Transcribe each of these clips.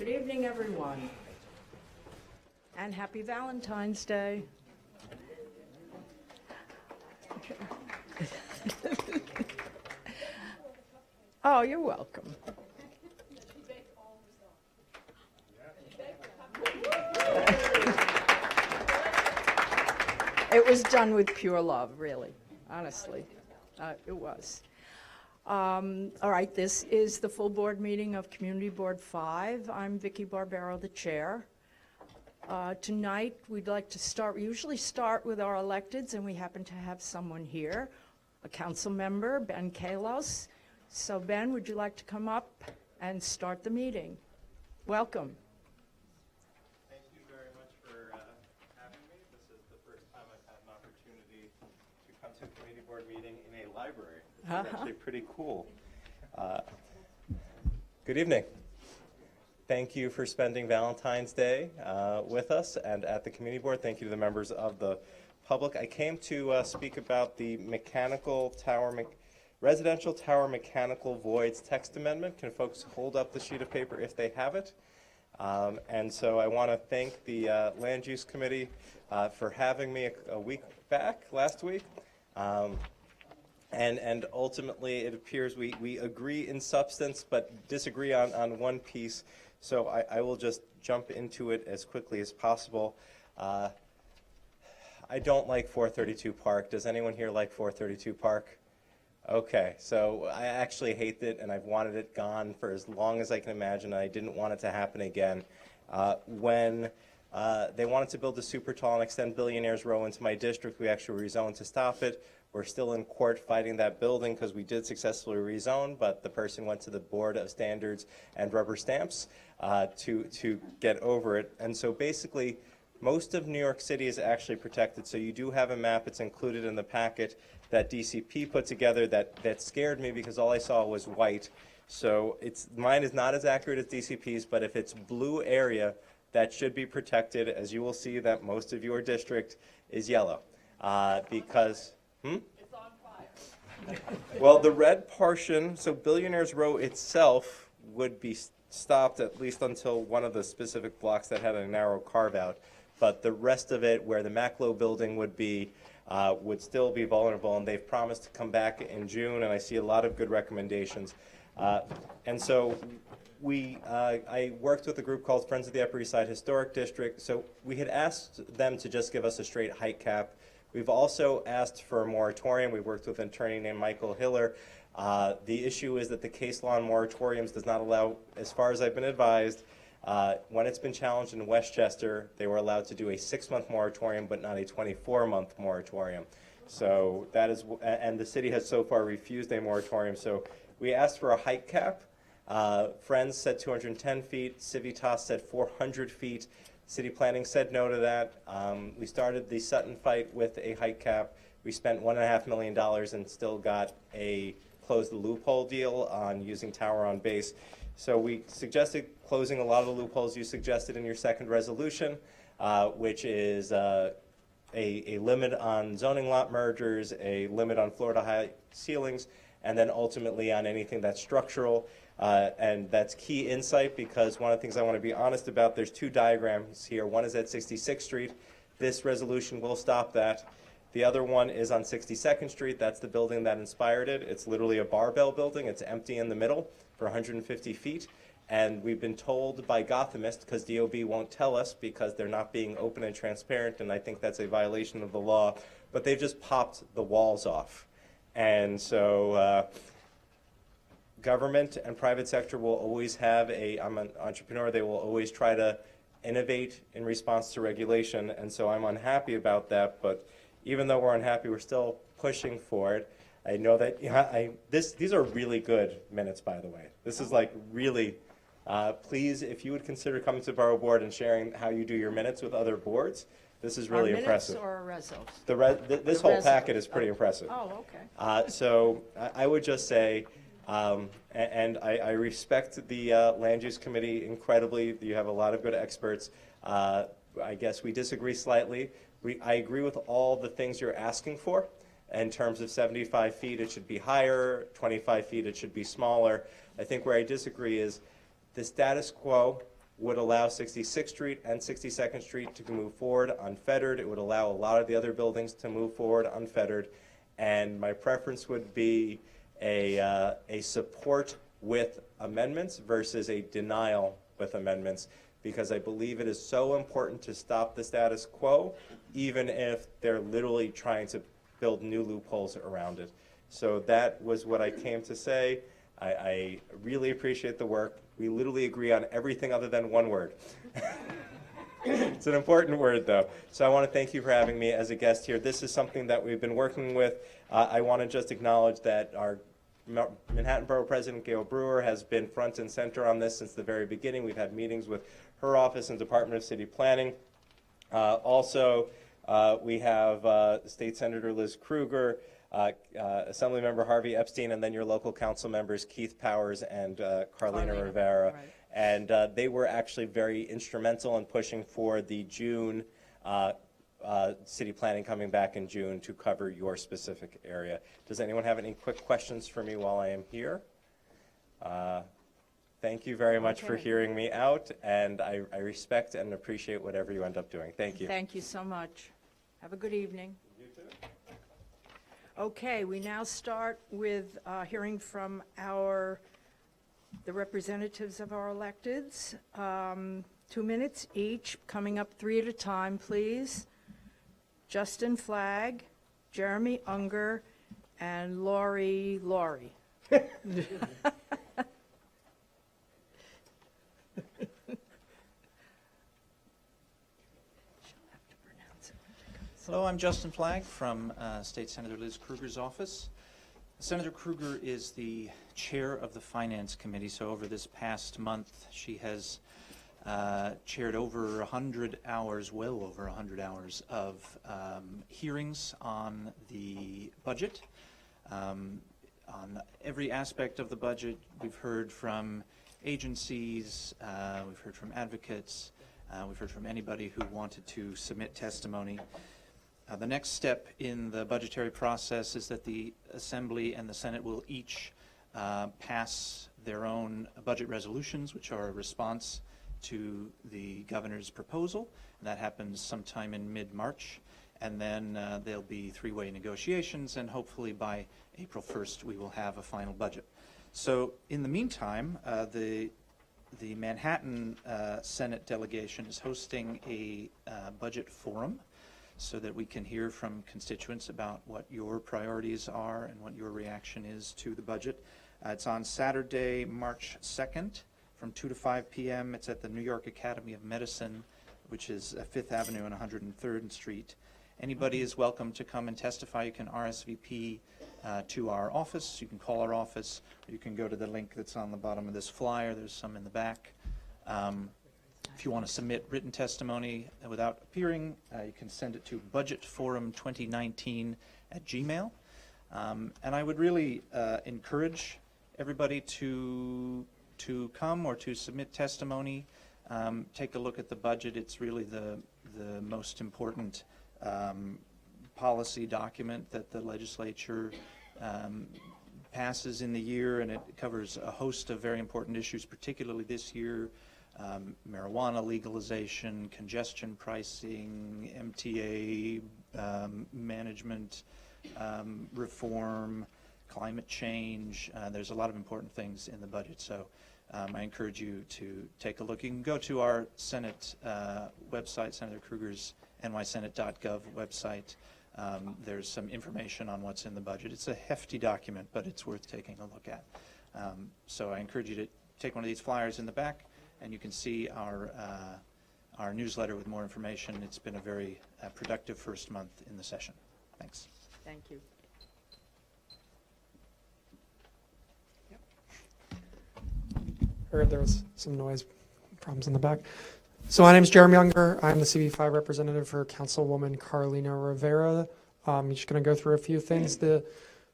Good evening, everyone, and happy Valentine's Day. Oh, you're welcome. It was done with pure love, really, honestly. It was. All right, this is the full board meeting of Community Board 5. I'm Vicki Barbero, the chair. Tonight, we'd like to we usually start with our electeds, and we happen to have someone here, a council member, Ben Kallos. So Ben, would you like to come up and start the meeting? Welcome. Thank you very much for having me. This is the first time I've had an opportunity to come to a community board meeting in a library. This is actually pretty cool. Good evening. Thank you for spending Valentine's Day with us and at the community board. Thank you to the members of the public. I came to speak about the residential tower mechanical voids text amendment. Can folks hold up the sheet of paper if they have it? And so I want to thank the Land Use Committee for having me a week back, last week. And ultimately, it appears we agree in substance but disagree on one piece. So I will just jump into it as quickly as possible. I don't like 432 Park. Does anyone here like 432 Park? Okay, so I actually hate it, and I've wanted it gone for as long as I can imagine. I didn't want it to happen again. When they wanted to build a super tall and extend Billionaires Row into my district, we actually rezoned to stop it. We're still in court fighting that building because we did successfully rezone, but the person went to the Board of Standards and rubber stamps to get over it. And so basically, most of New York City is actually protected. So you do have a map. It's included in the packet that DCP put together that scared me because all I saw was white. So mine is not as accurate as DCP's, but if it's blue area, that should be protected. As you will see that most of your district is yellow because... It's on fire. Well, the red portion, so Billionaires Row itself would be stopped at least until one of the specific blocks that had a narrow carve out. But the rest of it, where the Maclo building would be, would still be vulnerable, and they've promised to come back in June, and I see a lot of good recommendations. And so I worked with a group called Friends of the Upper East Side Historic District. So we had asked them to just give us a straight height cap. We've also asked for a moratorium. We worked with an attorney named Michael Hiller. The issue is that the case law on moratoriums does not allow, as far as I've been advised, when it's been challenged in Westchester, they were allowed to do a 6-month moratorium, but not a 24-month moratorium. So that is, and the city has so far refused a moratorium. So we asked for a height cap. Friends said 210 feet. Civitas said 400 feet. City Planning said no to that. We started the Sutton fight with a height cap. We spent $1.5 million and still got a close the loophole deal on using tower on base. So we suggested closing a lot of the loopholes you suggested in your second resolution, which is a limit on zoning lot mergers, a limit on Florida high ceilings, and then ultimately on anything that's structural. And that's key insight because one of the things I want to be honest about, there's two diagrams here. One is at 66th Street. This resolution will stop that. The other one is on 62nd Street. That's the building that inspired it. It's literally a barbell building. It's empty in the middle for 150 feet. And we've been told by Gothamists, because DOB won't tell us because they're not being open and transparent, and I think that's a violation of the law, but they've just popped the walls off. And so government and private sector will always have I'm an entrepreneur, they will always try to innovate in response to regulation, and so I'm unhappy about that, but even though we're unhappy, we're still pushing for it. I know that these are really good minutes, by the way. This is like really, please, if you would consider coming to the Borough Board and sharing how you do your minutes with other boards, this is really impressive. Or resos? This whole packet is pretty impressive. Oh, okay. So I would just say, and I respect the Land Use Committee incredibly. You have a lot of good experts. I guess we disagree slightly. I agree with all the things you're asking for. In terms of 75 feet, it should be higher. 25 feet, it should be smaller. I think where I disagree is the status quo would allow 66th Street and 62nd Street to move forward unfettered. It would allow a lot of the other buildings to move forward unfettered. And my preference would be a support with amendments versus a denial with amendments, because I believe it is so important to stop the status quo, even if they're literally trying to build new loopholes around it. So that was what I came to say. I really appreciate the work. We literally agree on everything other than one word. It's an important word, though. So I want to thank you for having me as a guest here. This is something that we've been working with. I want to just acknowledge that our Manhattan Borough President Gail Brewer has been front and center on this since the very beginning. We've had meetings with her office and Department of City Planning. Also, we have State Senator Liz Krueger, Assemblymember Harvey Epstein, and then your local council members Keith Powers and Carlina Rivera. Right. And they were actually very instrumental in pushing for the June city planning coming back in June to cover your specific area. Does anyone have any quick questions for me while I am here? Thank you very much for hearing me out, and I respect and appreciate whatever you end up doing. Thank you. Thank you so much. Have a good evening. You too. Okay, we now start with hearing from the representatives of our electeds. 2 minutes each, coming up 3 at a time, please. Justin Flagg, Jeremy Unger, and Lori. Hello, I'm Justin Flagg from State Senator Liz Krueger's office. Senator Krueger is the chair of the Finance Committee, so over this past month she has chaired over 100 hours, well over 100 hours of hearings on the budget. On every aspect of the budget, we've heard from agencies, we've heard from advocates, we've heard from anybody who wanted to submit testimony. The next step in the budgetary process is that the Assembly and the Senate will each pass their own budget resolutions, which are a response to the governor's proposal. And that happens sometime in mid-March. And then there'll be three-way negotiations, and hopefully by April 1st we will have a final budget. So in the meantime, the Manhattan Senate delegation is hosting a budget forum, so that we can hear from constituents about what your priorities are and what your reaction is to the budget. It's on Saturday, March 2nd from 2 to 5 p.m. It's at the New York Academy of Medicine, which is 5th Avenue and 103rd Street. Anybody is welcome to come and testify. You can RSVP to our office. You can call our office. Or you can go to the link that's on the bottom of this flyer. There's some in the back. If you want to submit written testimony without appearing, you can send it to budgetforum2019@gmail. And I would really encourage everybody to come or to submit testimony. Take a look at the budget. It's really the most important policy document that the legislature passes in the year, and it covers a host of very important issues, particularly this year. Marijuana legalization, congestion pricing, MTA management reform, climate change. There's a lot of important things in the budget, so I encourage you to take a look. You can go to our Senate website, Senator Krueger's nysenate.gov website. There's some information on what's in the budget. It's a hefty document, but it's worth taking a look at. So I encourage you to take one of these flyers in the back, and you can see our newsletter with more information. It's been a very productive first month in the session. Thanks. Thank you. Heard there was some noise problems in the back. So my name is Jeremy Unger. I'm the CV5 representative for Councilwoman Carlina Rivera. I'm just going to go through a few things. The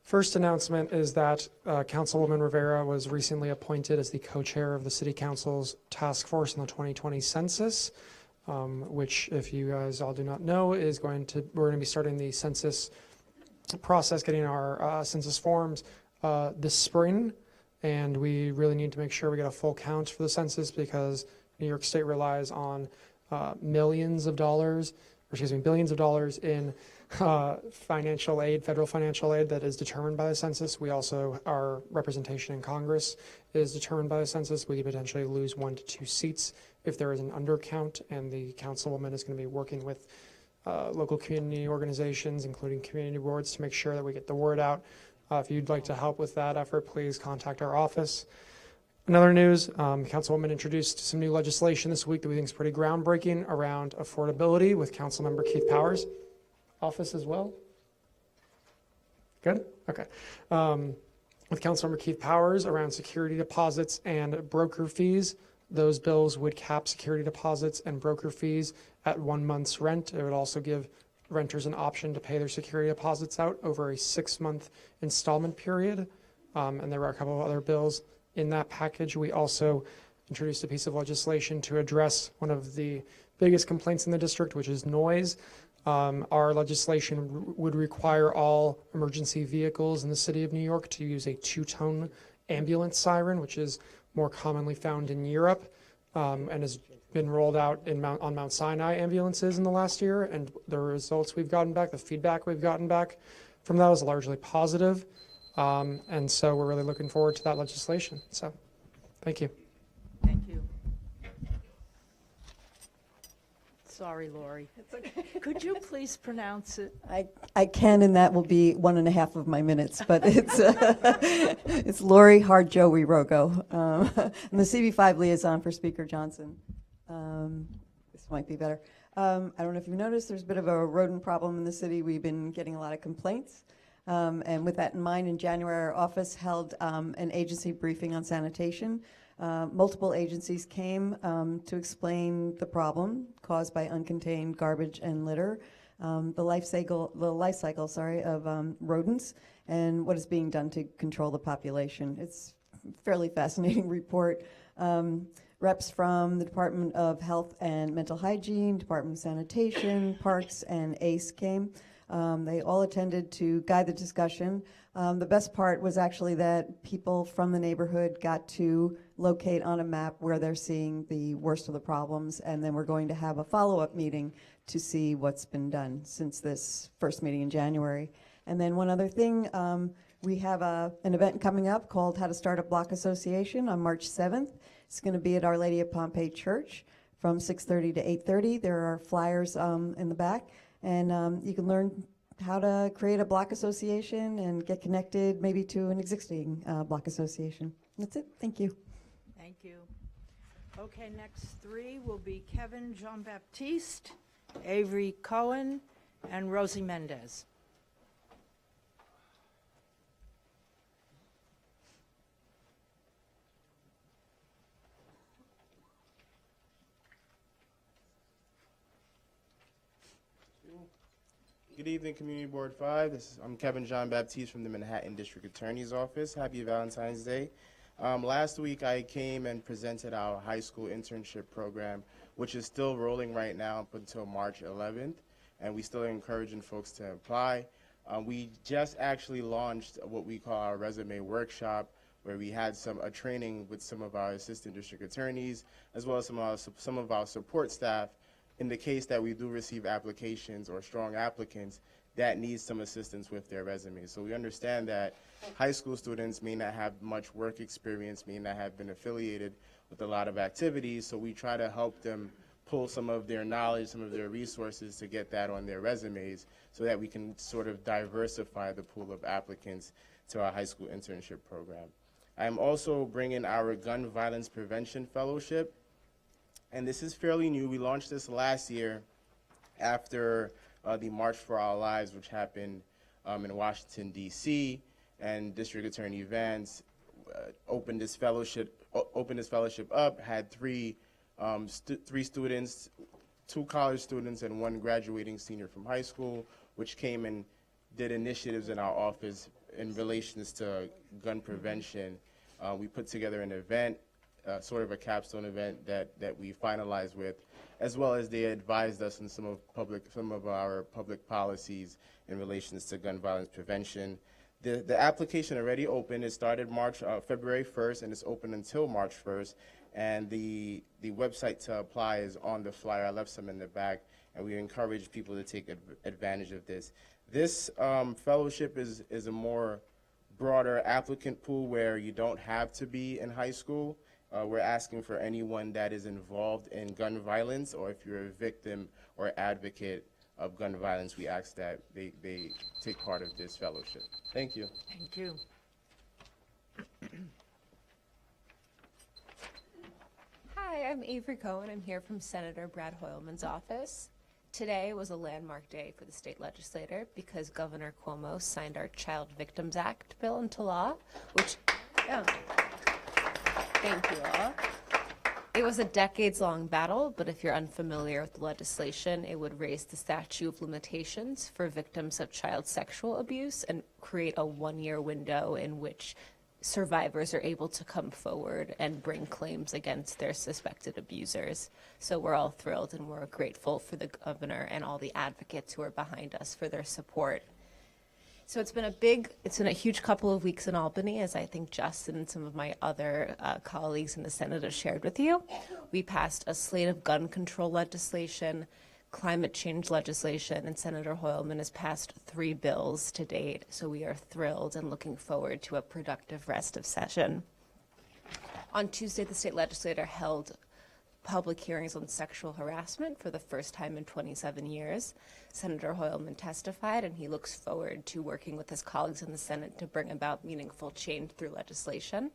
first announcement is that Councilwoman Rivera was recently appointed as the co-chair of the City Council's task force in the 2020 census, which, if you guys all do not know, we're going to be starting the census process, getting our census forms this spring, and we really need to make sure we get a full count for the census, because New York State relies on billions of dollars in financial aid, federal financial aid that is determined by the census. We also, our representation in Congress is determined by the census. We could potentially lose 1 to 2 seats if there is an undercount, and the councilwoman is going to be working with local community organizations, including community boards, to make sure that we get the word out. If you'd like to help with that effort, please contact our office. In other news, Councilwoman introduced some new legislation this week that we think is pretty groundbreaking around affordability with Councilmember Keith Powers' office as well. Good? Okay. With Councilmember Keith Powers around security deposits and broker fees. Those bills would cap security deposits and broker fees at 1 month's rent. It would also give renters an option to pay their security deposits out over a 6-month installment period. And there were a couple of other bills in that package. We also introduced a piece of legislation to address one of the biggest complaints in the district, which is noise. Our legislation would require all emergency vehicles in the city of New York to use a 2-tone ambulance siren, which is more commonly found in Europe, and has been rolled out on Mount Sinai ambulances in the last year. And the results we've gotten back, the feedback we've gotten back from that is largely positive. And so we're really looking forward to that legislation. So, thank you. Thank you. Sorry, Lori. It's okay. Could you please pronounce it? I can, and that will be 1.5 of my minutes, but it's Lori Hard-Joey Rogo. I'm the CB5 liaison for Speaker Johnson. This might be better. I don't know if you've noticed, there's a bit of a rodent problem in the city. We've been getting a lot of complaints. And with that in mind, in January, our office held an agency briefing on sanitation. Multiple agencies came to explain the problem caused by uncontained garbage and litter, the life cycle of rodents, and what is being done to control the population. It's a fairly fascinating report. Reps from the Department of Health and Mental Hygiene, Department of Sanitation, Parks, and ACE came. They all attended to guide the discussion. The best part was actually that people from the neighborhood got to locate on a map where they're seeing the worst of the problems, and then we're going to have a follow-up meeting to see what's been done since this first meeting in January. And then one other thing, we have an event coming up called How to Start a Block Association on March 7th. It's going to be at Our Lady of Pompeii Church from 6:30 to 8:30. There are flyers in the back. And you can learn how to create a block association and get connected maybe to an existing block association. That's it. Thank you. Thank you. Okay, next 3 will be Kevin Jean-Baptiste, Avery Cohen, and Rosie Mendez. Good evening, Community Board 5. I'm Kevin Jean-Baptiste from the Manhattan District Attorney's Office. Happy Valentine's Day. Last week I came and presented our high school internship program, which is still rolling right now up until March 11th, and we still are encouraging folks to apply. We just actually launched what we call our resume workshop, where we had a training with some of our assistant district attorneys, as well as some of our support staff, in the case that we do receive applications or strong applicants that need some assistance with their resumes. So we understand that high school students may not have much work experience, may not have been affiliated with a lot of activities, so we try to help them pull some of their knowledge, some of their resources to get that on their resumes so that we can sort of diversify the pool of applicants to our high school internship program. I am also bringing our Gun Violence Prevention Fellowship. And this is fairly new. We launched this last year after the March for Our Lives, which happened in Washington, D.C., and District Attorney Vance opened this fellowship up, had three students, 2 college students and 1 graduating senior from high school, which came and did initiatives in our office in relations to gun prevention. We put together an event, sort of a capstone event that we finalized with, as well as they advised us on some of our public policies in relations to gun violence prevention. The application already opened. It started February 1st, and it's open until March 1st. and the website to apply is on the flyer. I left some in the back, and we encourage people to take advantage of this. This fellowship is a more broader applicant pool where you don't have to be in high school. We're asking for anyone that is involved in gun violence, or if you're a victim or advocate of gun violence, we ask that they take part of this fellowship. Thank you. Thank you. Hi, I'm Avery Cohen. I'm here from Senator Brad Hoylman's office. Today was a landmark day for the state legislature because Governor Cuomo signed our Child Victims Act bill into law, which, thank you all. It was a decades-long battle, but if you're unfamiliar with the legislation, it would raise the statute of limitations for victims of child sexual abuse and create a one-year window in which survivors are able to come forward and bring claims against their suspected abusers. So we're all thrilled and we're grateful for the governor and all the advocates who are behind us for their support. So it's been a huge couple of weeks in Albany, as I think Justin and some of my other colleagues in the Senate have shared with you. We passed a slate of gun control legislation, climate change legislation, and Senator Hoylman has passed 3 bills to date. So we are thrilled and looking forward to a productive rest of session. On Tuesday, the state legislature held public hearings on sexual harassment for the first time in 27 years. Senator Hoylman testified, and he looks forward to working with his colleagues in the Senate to bring about meaningful change through legislation.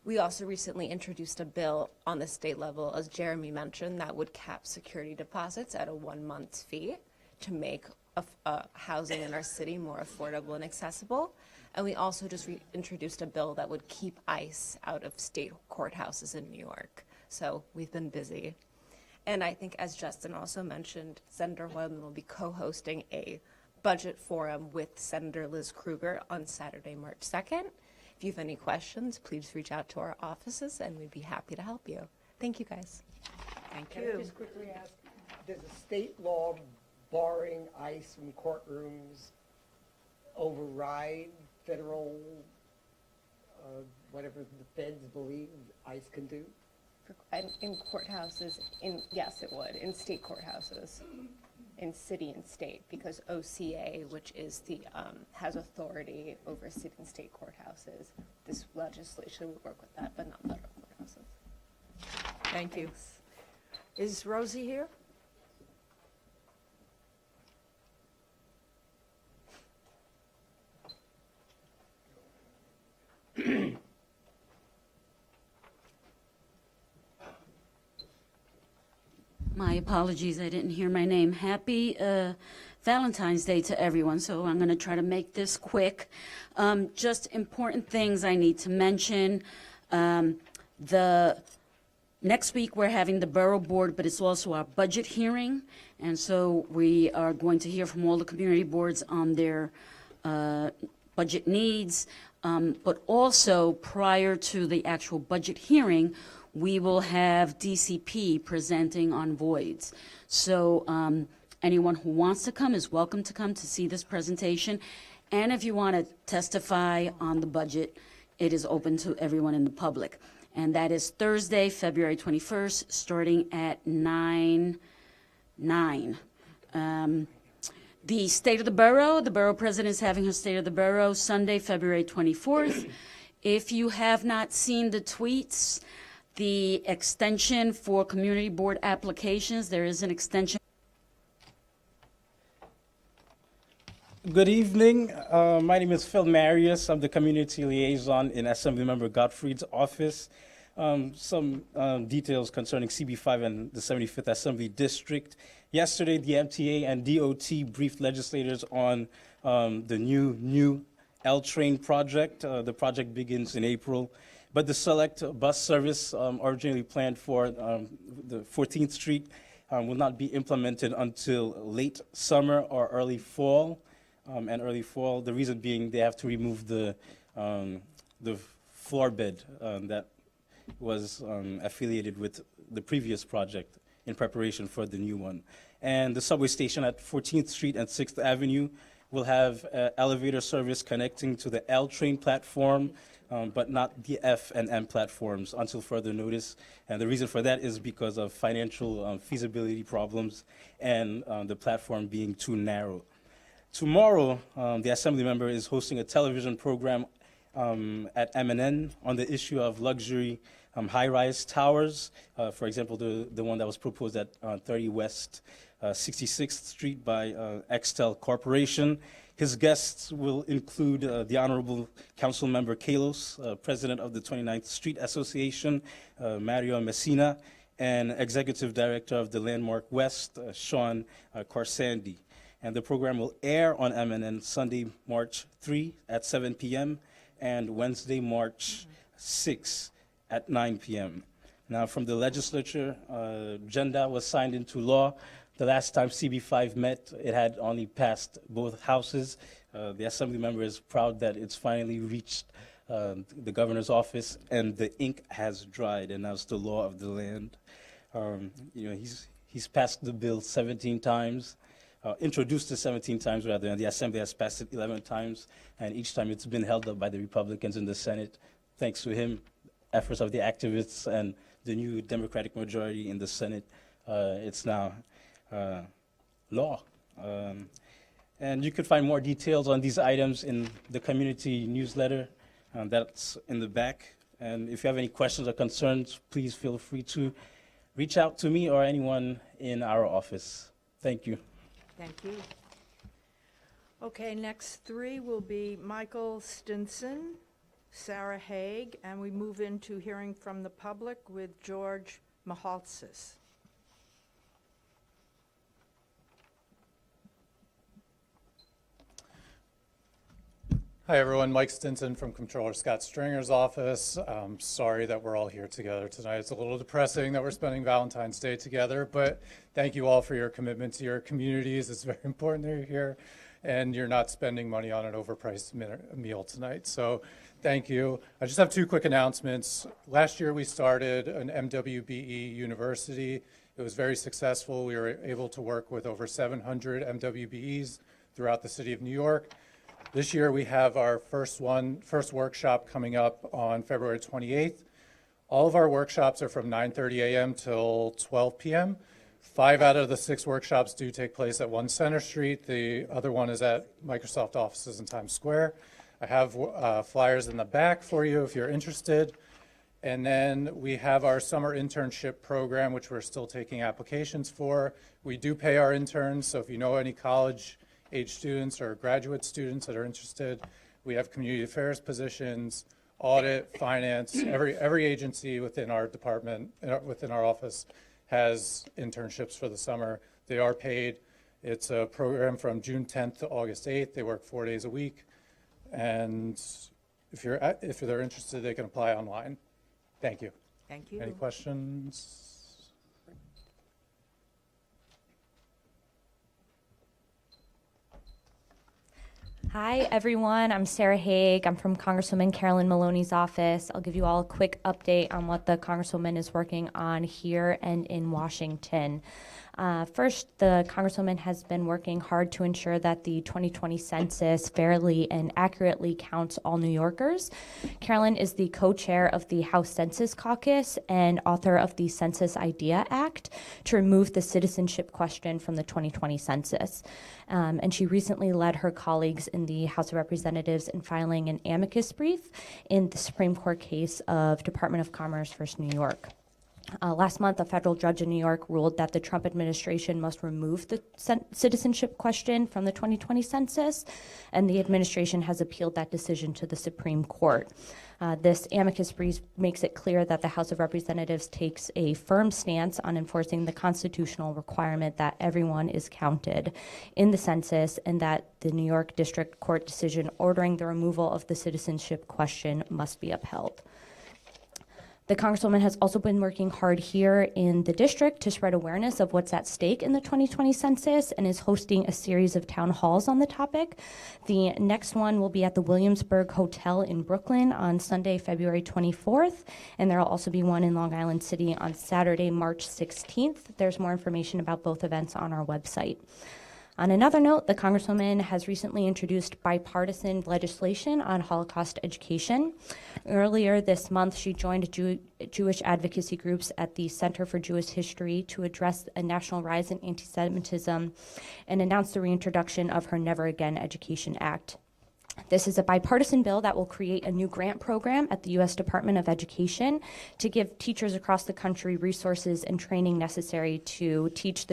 We also recently introduced a bill on the state level, as Jeremy mentioned, that would cap security deposits at a 1-month fee to make housing in our city more affordable and accessible. And we also just introduced a bill that would keep ICE out of state courthouses in New York. So we've been busy. And I think, as Justin also mentioned, Senator Hoylman will be co-hosting a budget forum with Senator Liz Krueger on Saturday, March 2nd. If you have any questions, please reach out to our offices, and we'd be happy to help you. Thank you, guys. Thank Can I you. just quickly ask, does a state law barring ICE from courtrooms override federal, whatever the feds believe ICE can do? In courthouses, yes, it would. In state courthouses, in city and state, because OCA, which is the has authority over city and state courthouses, this legislation would work with that, but not federal courthouses. Thank you. Is Rosie here? My apologies, I didn't hear my name. Happy Valentine's Day to everyone, so I'm going to try to make this quick. Just important things I need to mention. Next week, we're having the Borough Board, but it's also our budget hearing, and so we are going to hear from all the community boards on their budget needs. But also, prior to the actual budget hearing, we will have DCP presenting on voids. So anyone who wants to come is welcome to come to see this presentation. And if you want to testify on the budget, it is open to everyone in the public. And that is Thursday, February 21st, starting at 9. The State of the Borough President is having her State of the Borough Sunday, February 24th. If you have not seen the tweets, the extension for community board applications, there is an extension. Good evening. My name is Phil Marius. I'm the community liaison in Assemblymember Gottfried's office. Some details concerning CB5 and the 75th Assembly District. Yesterday, the MTA and DOT briefed legislators on the new L-Train project. The project begins in April. But the select bus service originally planned for the 14th Street will not be implemented until late summer or early fall. The reason being they have to remove the floor bed that was affiliated with the previous project in preparation for the new one. And the subway station at 14th Street and 6th Avenue We'll have elevator service connecting to the L train platform, but not the F and M platforms until further notice. And the reason for that is because of financial feasibility problems and the platform being too narrow. Tomorrow, the Assembly member is hosting a television program at MNN on the issue of luxury high-rise towers. For example, the one that was proposed at 30 West 66th Street by Extel Corporation. His guests will include the Honorable Councilmember Kallos, President of the 29th Street Association, Mario Messina, and Executive Director of the Landmark West, Sean Corsandi. And the program will air on MNN Sunday, March 3 at 7 p.m. and Wednesday, March 6 at 9 p.m. Now, from the legislature, agenda was signed into law. The last time CB5 met, it had only passed both houses. The Assembly member is proud that it's finally reached the governor's office, and the ink has dried, and now it's the law of the land. He's passed the bill 17 times. Introduced it 17 times rather, and the Assembly has passed it 11 times, and each time it's been held up by the Republicans in the Senate. Thanks to him, efforts of the activists and the new Democratic majority in the Senate, it's now law. And you could find more details on these items in the community newsletter that's in the back. And if you have any questions or concerns, please feel free to reach out to me or anyone in our office. Thank you. Thank you. Okay, next three will be Michael Stinson, Sarah Haig, and we move into hearing from the public with George Mahaltsis. Hi everyone, Mike Stinson from Comptroller Scott Stringer's office. Sorry that we're all here together tonight. It's a little depressing that we're spending Valentine's Day together, but thank you all for your commitment to your communities. It's very important that you're here and you're not spending money on an overpriced meal tonight. So thank you. I just have two quick announcements. Last year we started an MWBE university. It was very successful. We were able to work with over 700 MWBEs throughout the city of New York. This year we have our first workshop coming up on February 28th. All of our workshops are from 9:30 a.m. till 12 p.m. 5 out of the 6 workshops do take place at 1 Center Street. The other one is at Microsoft offices in Times Square. I have flyers in the back for you if you're interested. And then we have our summer internship program, which we're still taking applications for. We do pay our interns, so if you know any college-age students or graduate students that are interested, we have community affairs positions, audit, finance. Every agency within our department, within our office, has internships for the summer. They are paid. It's a program from June 10th to August 8th. They work 4 days a week. And if they're interested, they can apply online. Thank you. Thank you. Any questions? Hi, everyone. I'm Sarah Haig. I'm from Congresswoman Carolyn Maloney's office. I'll give you all a quick update on what the Congresswoman is working on here and in Washington. First, the Congresswoman has been working hard to ensure that the 2020 census fairly and accurately counts all New Yorkers. Carolyn is the co-chair of the House Census Caucus and author of the Census Idea Act to remove the citizenship question from the 2020 census. And she recently led her colleagues in the House of Representatives in filing an amicus brief in the Supreme Court case of Department of Commerce versus New York. Last month, a federal judge in New York ruled that the Trump administration must remove the citizenship question from the 2020 census, and the administration has appealed that decision to the Supreme Court. This amicus brief makes it clear that the House of Representatives takes a firm stance on enforcing the constitutional requirement that everyone is counted in the census, and that the New York District Court decision ordering the removal of the citizenship question must be upheld. The Congresswoman has also been working hard here in the district to spread awareness of what's at stake in the 2020 census and is hosting a series of town halls on the topic. The next one will be at the Williamsburg Hotel in Brooklyn on Sunday, February 24th, and there will also be one in Long Island City on Saturday, March 16th. There's more information about both events on our website. On another note, the Congresswoman has recently introduced bipartisan legislation on Holocaust education. Earlier this month, she joined Jewish advocacy groups at the Center for Jewish History to address a national rise in anti-Semitism and announced the reintroduction of her Never Again Education Act. This is a bipartisan bill that will create a new grant program at the U.S. Department of Education to give teachers across the country resources and training necessary to teach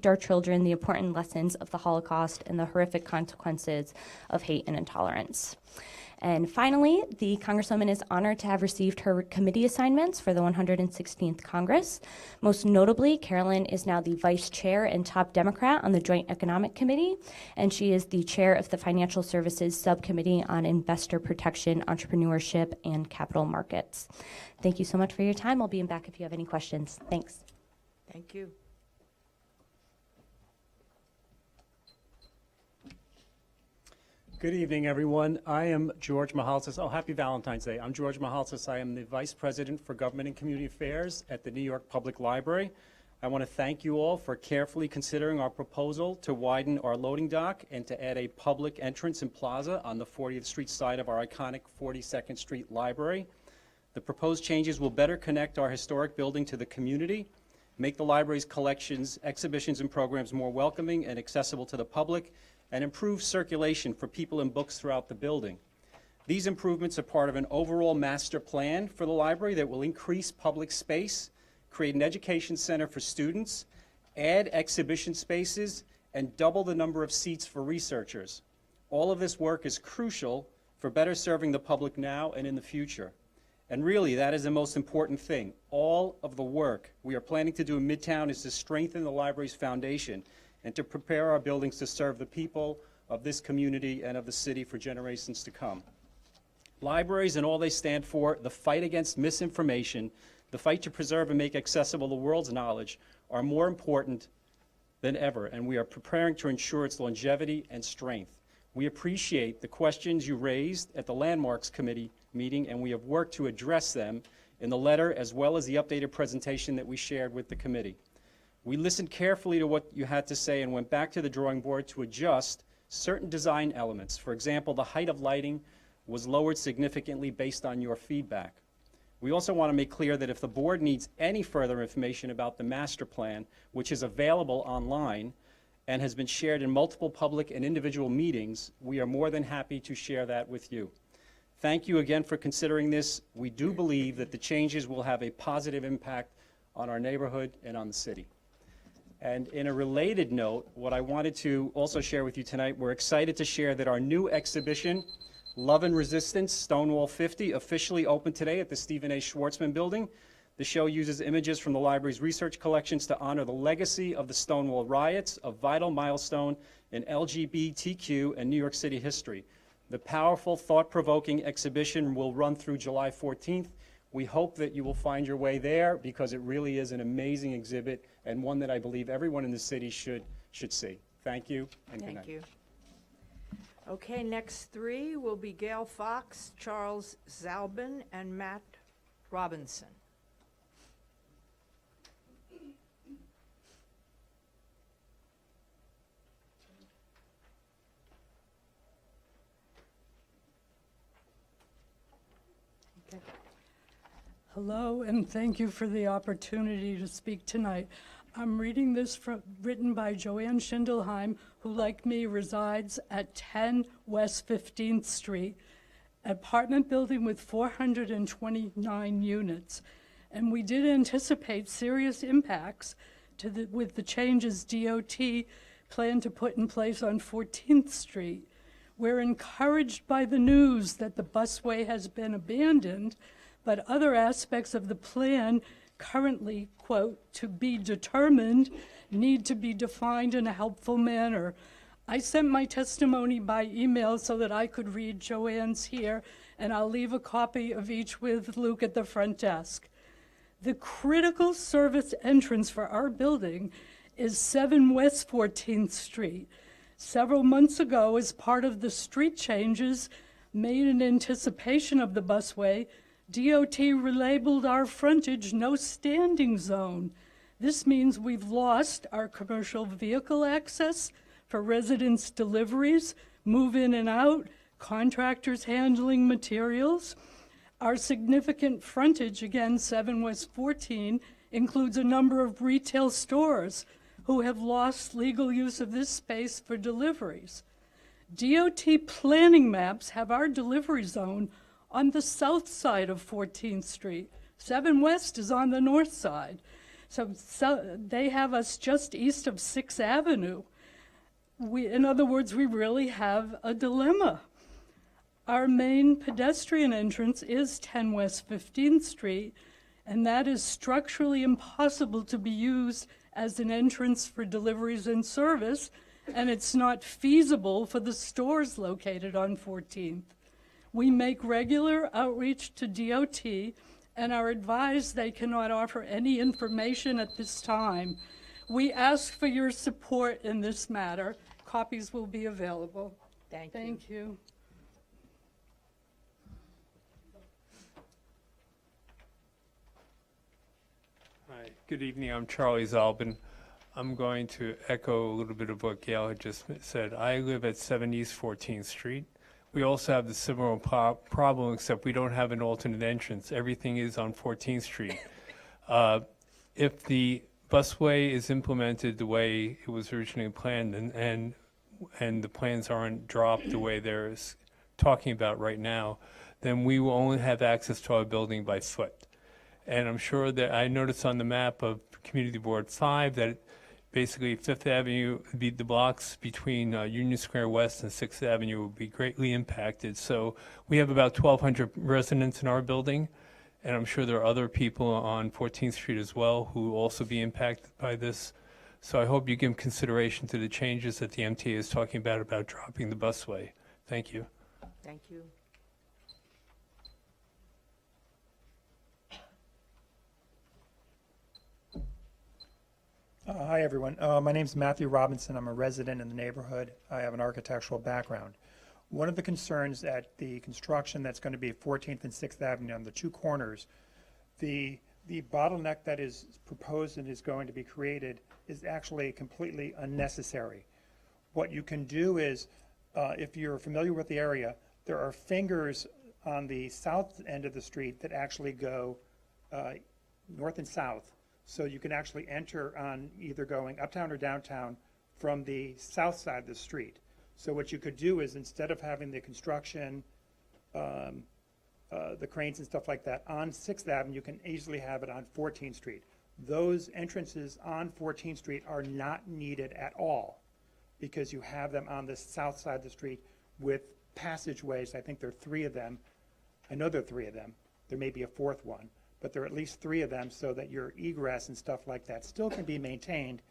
our children the important lessons of the Holocaust and the horrific consequences of hate and intolerance. And finally, the Congresswoman is honored to have received her committee assignments for the 116th Congress. Most notably, Carolyn is now the Vice Chair and top Democrat on the Joint Economic Committee, and she is the Chair of the Financial Services Subcommittee on Investor Protection, Entrepreneurship, and Capital Markets. Thank you so much for your time. I'll be back if you have any questions. Thanks. Thank you. Good evening, everyone. I am George Mahalsis. Oh, happy Valentine's Day. I'm George Mahalsis. I am the Vice President for Government and Community Affairs at the New York Public Library. I want to thank you all for carefully considering our proposal to widen our loading dock and to add a public entrance and plaza on the 40th Street side of our iconic 42nd Street Library. The proposed changes will better connect our historic building to the community, make the library's collections, exhibitions, and programs more welcoming and accessible to the public, and improve circulation for people and books throughout the building. These improvements are part of an overall master plan for the library that will increase public space, create an education center for students, add exhibition spaces, and double the number of seats for researchers. All of this work is crucial for better serving the public now and in the future. And really, that is the most important thing. All of the work we are planning to do in Midtown is to strengthen the library's foundation and to prepare our buildings to serve the people of this community and of the city for generations to come. Libraries and all they stand for, the fight against misinformation, the fight to preserve and make accessible the world's knowledge, are more important than ever, and we are preparing to ensure its longevity and strength. We appreciate the questions you raised at the Landmarks Committee meeting, and we have worked to address them in the letter as well as the updated presentation that we shared with the committee. We listened carefully to what you had to say and went back to the drawing board to adjust certain design elements. For example, the height of lighting was lowered significantly based on your feedback. We also want to make clear that if the board needs any further information about the master plan, which is available online and has been shared in multiple public and individual meetings, we are more than happy to share that with you. Thank you again for considering this. We do believe that the changes will have a positive impact on our neighborhood and on the city. And in a related note, what I wanted to also share with you tonight, we're excited to share that our new exhibition, Love and Resistance, Stonewall 50, officially opened today at the Stephen A. Schwartzman Building. The show uses images from the library's research collections to honor the legacy of the Stonewall riots, a vital milestone in LGBTQ and New York City history. The powerful, thought-provoking exhibition will run through July 14th. We hope that you will find your way there because it really is an amazing exhibit and one that I believe everyone in the city should see. Thank you and good night. Thank you. Okay, next three will be Gail Fox, Charles Zalbin, and Matt Robinson. Hello, and thank you for the opportunity to speak tonight. I'm reading this written by Joanne Schindelheim, who, like me, resides at 10 West 15th Street, apartment building with 429 units. And we did anticipate serious impacts with the changes DOT planned to put in place on 14th Street. We're encouraged by the news that the busway has been abandoned, but other aspects of the plan currently, quote, to be determined, need to be defined in a helpful manner. I sent my testimony by email so that I could read Joanne's here, and I'll leave a copy of each with Luke at the front desk. The critical service entrance for our building is 7 West 14th Street. Several months ago, as part of the street changes made in anticipation of the busway, DOT relabeled our frontage no standing zone. This means we've lost our commercial vehicle access for residents' deliveries, move in and out, contractors handling materials. Our significant frontage, again, 7 West 14, includes a number of retail stores who have lost legal use of this space for deliveries. DOT planning maps have our delivery zone on the south side of 14th Street. 7 West is on the north side. So they have us just east of 6th Avenue. In other words, we really have a dilemma. Our main pedestrian entrance is 10 West 15th Street, and that is structurally impossible to be used as an entrance for deliveries and service, and it's not feasible for the stores located on 14th. We make regular outreach to DOT and are advised they cannot offer any information at this time. We ask for your support in this matter. Copies will be available. Thank you. Hi, good evening. I'm Charlie Zalbin. I'm going to echo a little bit of what Gail had just said. I live at 7 East 14th Street. We also have the similar problem, except we don't have an alternate entrance. Everything is on 14th Street. If the busway is implemented the way it was originally planned and the plans aren't dropped the way they're talking about right now, then we will only have access to our building by foot. And I'm sure that I noticed on the map of Community Board 5 that basically Fifth Avenue, the blocks between Union Square West and 6th Avenue will be greatly impacted. So we have about 1,200 residents in our building, and I'm sure there are other people on 14th Street as well who will also be impacted by this. So I hope you give consideration to the changes that the MTA is talking about dropping the busway. Thank you. Thank you. Hi, everyone. My name's Matthew Robinson. I'm a resident in the neighborhood. I have an architectural background. One of the concerns at the construction that's going to be 14th and 6th Avenue on the two corners, the bottleneck that is proposed and is going to be created is actually completely unnecessary. What you can do is, if you're familiar with the area, there are fingers on the south end of the street that actually go north and south. So you can actually enter on either going uptown or downtown from the south side of the street. So what you could do is, instead of having the construction, the cranes and stuff like that on 6th Avenue, you can easily have it on 14th Street. Those entrances on 14th Street are not needed at all because you have them on the south side of the street with passageways. I think there are 3 of them. I know there are 3 of them. There may be a 4th one, but there are at least 3 of them so that your egress and stuff like that still can be maintained,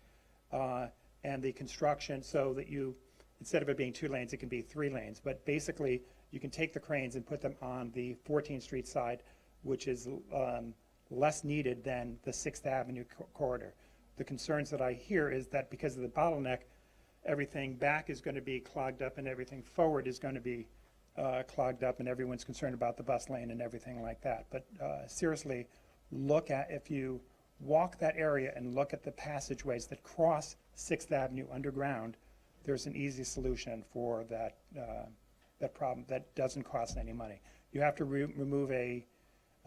and the construction so that you, instead of it being 2 lanes, it can be 3 lanes. But basically, you can take the cranes and put them on the 14th Street side, which is less needed than the 6th Avenue corridor. The concerns that I hear is that because of the bottleneck, everything back is going to be clogged up and everything forward is going to be clogged up, and everyone's concerned about the bus lane and everything like that. But seriously, look at, if you walk that area and look at the passageways that cross 6th Avenue underground, there's an easy solution for that, that problem that doesn't cost any money. You have to remove a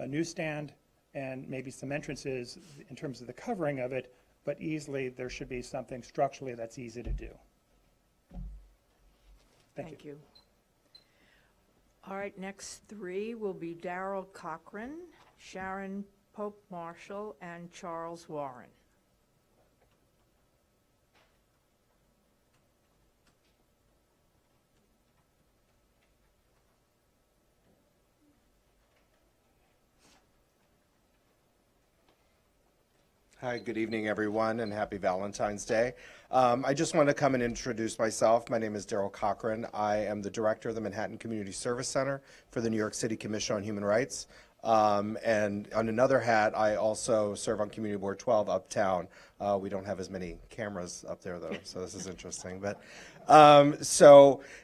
newsstand and maybe some entrances in terms of the covering of it, but easily there should be something structurally that's easy to do. Thank you. All right, next 3 will be Darrell Cochran, Sharon Pope Marshall, and Charles Warren. Hi, good evening, everyone, and happy Valentine's Day. I just want to come and introduce myself. My name is Darrell Cochran. I am the director of the Manhattan Community Service Center for the New York City Commission on Human Rights. And on another hat, I also serve on Community Board 12 Uptown. We don't have as many cameras up there, though, so this is interesting. But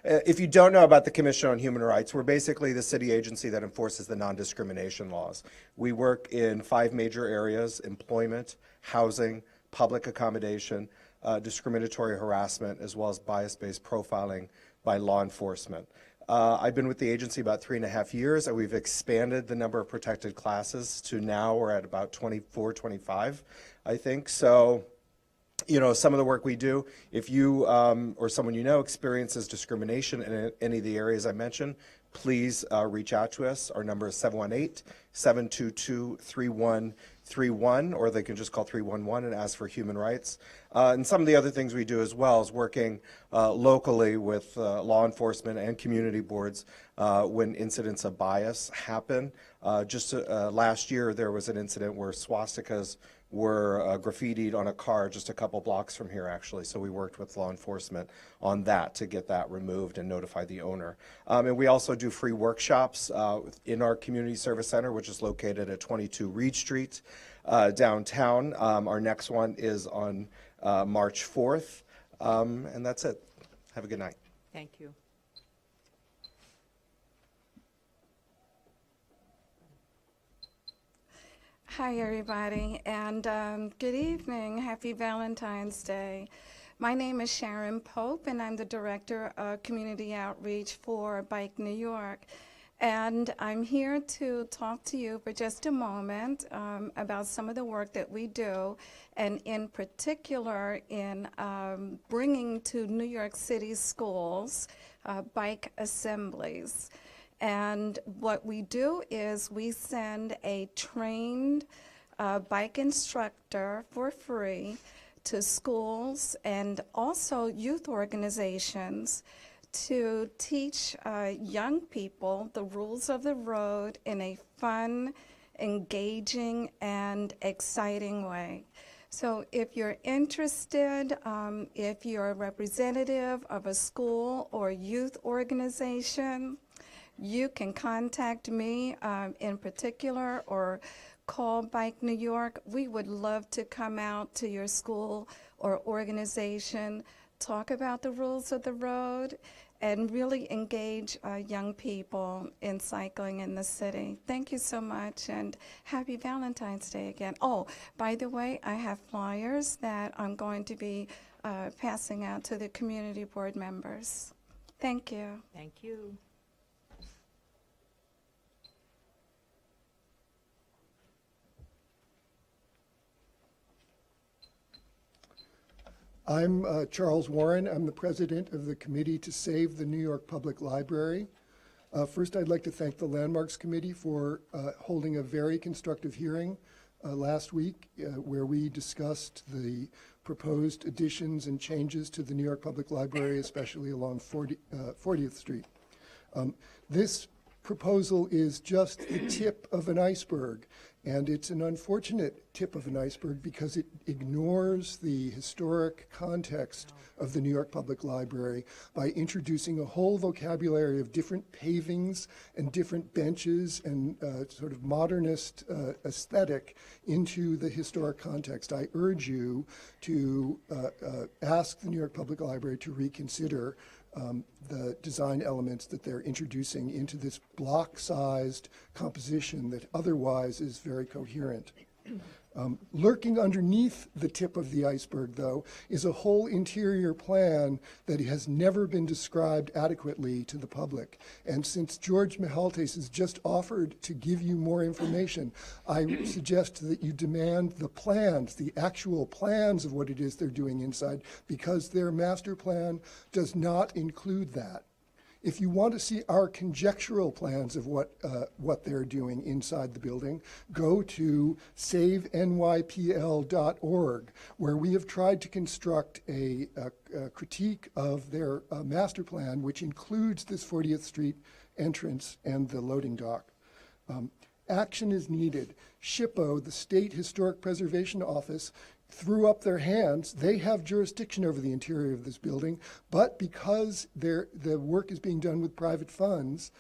if you don't know about the Commission on Human Rights, we're basically the city agency that enforces the non-discrimination laws. We work in 5 major areas: employment, housing, public accommodation, discriminatory harassment, as well as bias-based profiling by law enforcement. I've been with the agency about 3.5 years, and we've expanded the number of protected classes to now we're at about 24, 25, I think. So, you know, some of the work we do, if you or someone you know experiences discrimination in any of the areas I mentioned, please reach out to us. Our number is 718-722-3131, or they can just call 311 and ask for human rights. And some of the other things we do as well is working locally with law enforcement and community boards when incidents of bias happen. Just last year, there was an incident where swastikas were graffitied on a car just a couple blocks from here, actually. So we worked with law enforcement on that to get that removed and notify the owner. And we also do free workshops in our community service center, which is located at 22 Reed Street downtown. Our next one is on March 4th. And that's it. Have a good night. Thank you. Hi, everybody, and good evening. Happy Valentine's Day. My name is Sharon Pope, and I'm the Director of Community Outreach for Bike New York. And I'm here to talk to you for just a moment about some of the work that we do, and in particular in bringing to New York City schools bike assemblies. And what we do is we send a trained bike instructor for free to schools and also youth organizations to teach young people the rules of the road in a fun, engaging, and exciting way. So if you're interested, if you're a representative of a school or youth organization, you can contact me in particular or call Bike New York. We would love to come out to your school or organization, talk about the rules of the road, and really engage young people in cycling in the city. Thank you so much, and happy Valentine's Day again. Oh, by the way, I have flyers that I'm going to be passing out to the community board members. Thank you. Thank you. I'm Charles Warren. I'm the president of the Committee to Save the New York Public Library. First, I'd like to thank the Landmarks Committee for holding a very constructive hearing last week where we discussed the proposed additions and changes to the New York Public Library, especially along 40th Street. This proposal is just the tip of an iceberg, and it's an unfortunate tip of an iceberg because it ignores the historic context of the New York Public Library by introducing a whole vocabulary of different pavings and different benches and sort of modernist aesthetic into the historic context. I urge you to ask the New York Public Library to reconsider the design elements that they're introducing into this block-sized composition that otherwise is very coherent. Lurking underneath the tip of the iceberg, though, is a whole interior plan that has never been described adequately to the public. And since George Mihaltes has just offered to give you more information, I suggest that you demand the plans, the actual plans of what it is they're doing inside, because their master plan does not include that. If you want to see our conjectural plans of what they're doing inside the building, go to savenypl.org, where we have tried to construct a critique of their master plan, which includes this 40th Street entrance and the loading dock. Action is needed. SHPO, the State Historic Preservation Office, threw up their hands. They have jurisdiction over the interior of this building, but because the work is being done with private funds,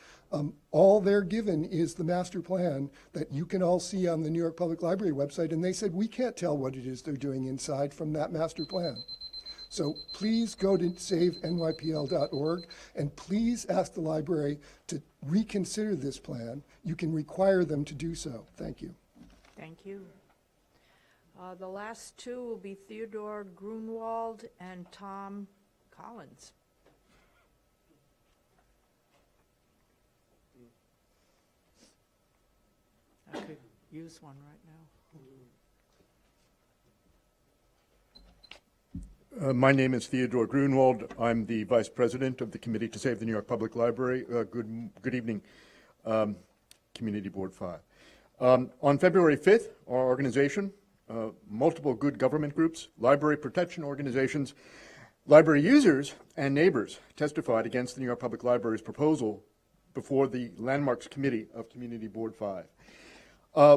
all they're given is the master plan that you can all see on the New York Public Library website, and they said, we can't tell what it is they're doing inside from that master plan. So please go to savenypl.org and please ask the library to reconsider this plan. You can require them to do so. Thank you. Thank you. The last two will be Theodore Grunwald and Tom Collins. I could use one right now. My name is Theodore Grunwald. I'm the Vice President of the Committee to Save the New York Public Library. Good evening, Community Board 5. On February 5th, our organization, multiple good government groups, library protection organizations, library users, and neighbors testified against the New York Public Library's proposal before the Landmarks Committee of Community Board 5.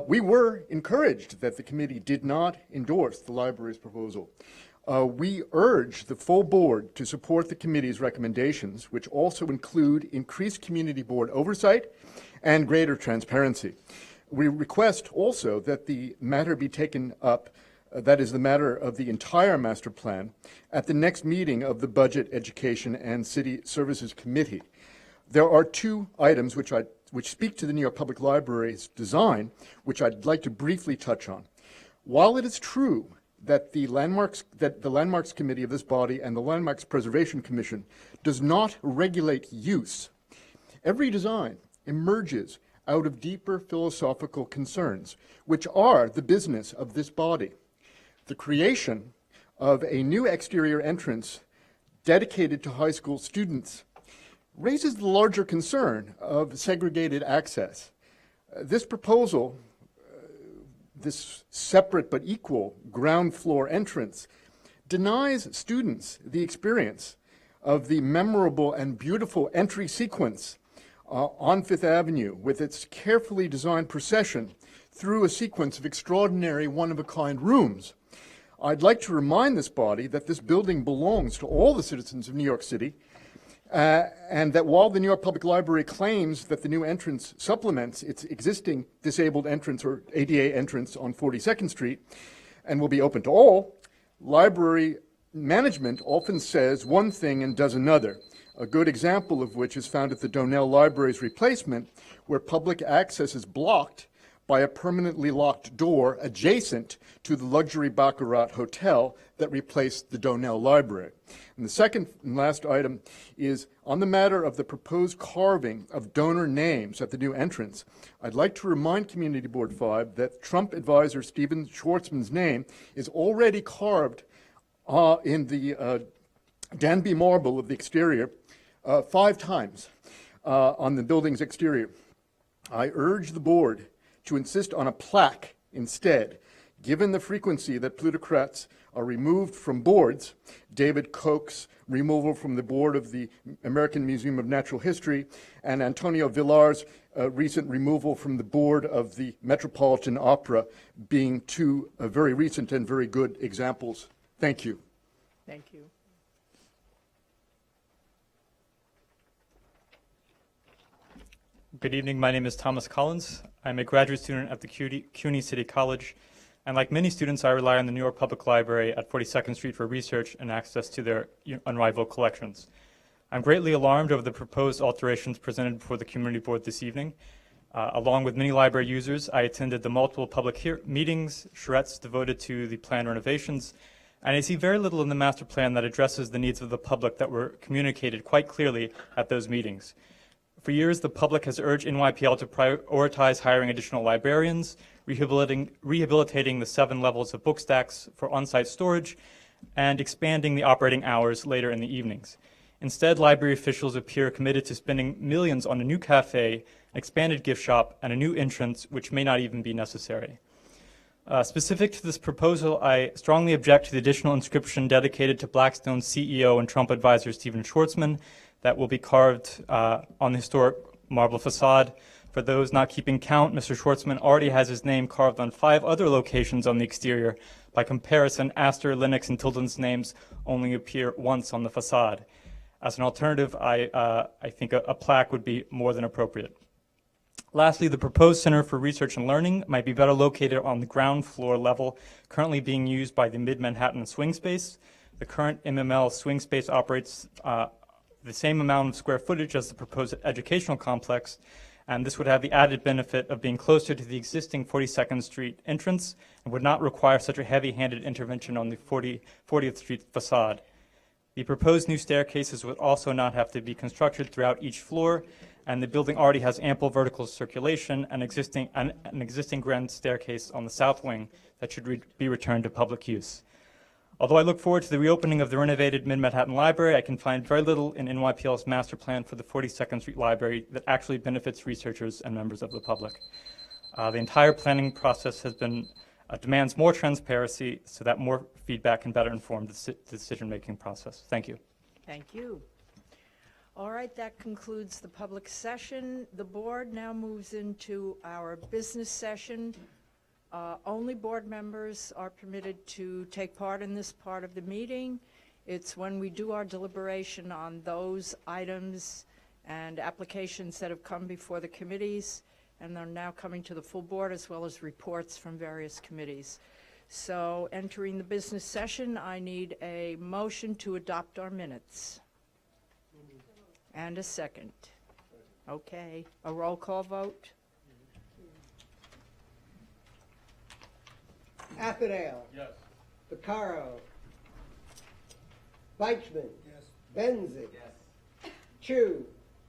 We were encouraged that the committee did not endorse the library's proposal. We urge the full board to support the committee's recommendations, which also include increased community board oversight and greater transparency. We request also that the matter be taken up, that is the matter of the entire master plan, at the next meeting of the Budget, Education, and City Services Committee. There are two items which speak to the New York Public Library's design, which I'd like to briefly touch on. While it is true that the Landmarks Committee of this body and the Landmarks Preservation Commission does not regulate use, every design emerges out of deeper philosophical concerns, which are the business of this body. The creation of a new exterior entrance dedicated to high school students raises the larger concern of segregated access. This proposal, this separate but equal ground floor entrance, denies students the experience of the memorable and beautiful entry sequence on Fifth Avenue with its carefully designed procession through a sequence of extraordinary one-of-a-kind rooms. I'd like to remind this body that this building belongs to all the citizens of New York City, and that while the New York Public Library claims that the new entrance supplements its existing disabled entrance or ADA entrance on 42nd Street and will be open to all, library management often says one thing and does another. A good example of which is found at the Donnell Library's replacement, where public access is blocked by a permanently locked door adjacent to the luxury Baccarat Hotel that replaced the Donnell Library. And the second and last item is on the matter of the proposed carving of donor names at the new entrance. I'd like to remind Community Board 5 that Trump advisor Stephen Schwartzman's name is already carved in the Danby marble of the exterior 5 times on the building's exterior. I urge the board to insist on a plaque instead, given the frequency that plutocrats are removed from boards, David Koch's removal from the board of the American Museum of Natural History, and Antonio Villar's recent removal from the board of the Metropolitan Opera being two very recent and very good examples. Thank you. Thank you. Good evening. My name is Thomas Collins. I'm a graduate student at the CUNY City College, and like many students, I rely on the New York Public Library at 42nd Street for research and access to their unrivaled collections. I'm greatly alarmed over the proposed alterations presented before the Community Board this evening. Along with many library users, I attended the multiple public meetings, charrettes devoted to the plan renovations, and I see very little in the master plan that addresses the needs of the public that were communicated quite clearly at those meetings. For years, the public has urged NYPL to prioritize hiring additional librarians, rehabilitating the 7 levels of book stacks for on-site storage, and expanding the operating hours later in the evenings. Instead, library officials appear committed to spending millions on a new cafe, an expanded gift shop, and a new entrance, which may not even be necessary. Specific to this proposal, I strongly object to the additional inscription dedicated to Blackstone's CEO and Trump advisor Stephen Schwartzman that will be carved on the historic marble facade. For those not keeping count, Mr. Schwartzman already has his name carved on 5 other locations on the exterior. By comparison, Astor, Lennox, and Tilden's names only appear once on the facade. As an alternative, I think a plaque would be more than appropriate. Lastly, the proposed Center for Research and Learning might be better located on the ground floor level, currently being used by the Mid-Manhattan Swing Space. The current MML Swing Space operates the same amount of square footage as the proposed educational complex, and this would have the added benefit of being closer to the existing 42nd Street entrance and would not require such a heavy-handed intervention on the 40th Street facade. The proposed new staircases would also not have to be constructed throughout each floor, and the building already has ample vertical circulation and an existing grand staircase on the south wing that should be returned to public use. Although I look forward to the reopening of the renovated Mid-Manhattan Library, I can find very little in NYPL's master plan for the 42nd Street Library that actually benefits researchers and members of the public. The entire planning process demands more transparency so that more feedback can better inform the decision-making process. Thank you. Thank you. All right, that concludes the public session. The board now moves into our business session. Only board members are permitted to take part in this part of the meeting. It's when we do our deliberation on those items and applications that have come before the committees and are now coming to the full board, as well as reports from various committees. So entering the business session, I need a motion to adopt our minutes. And a second. Okay, a roll call vote? Affidale. Yes. Vaccaro. Weichman. Yes. Benzik. Yes. Chu.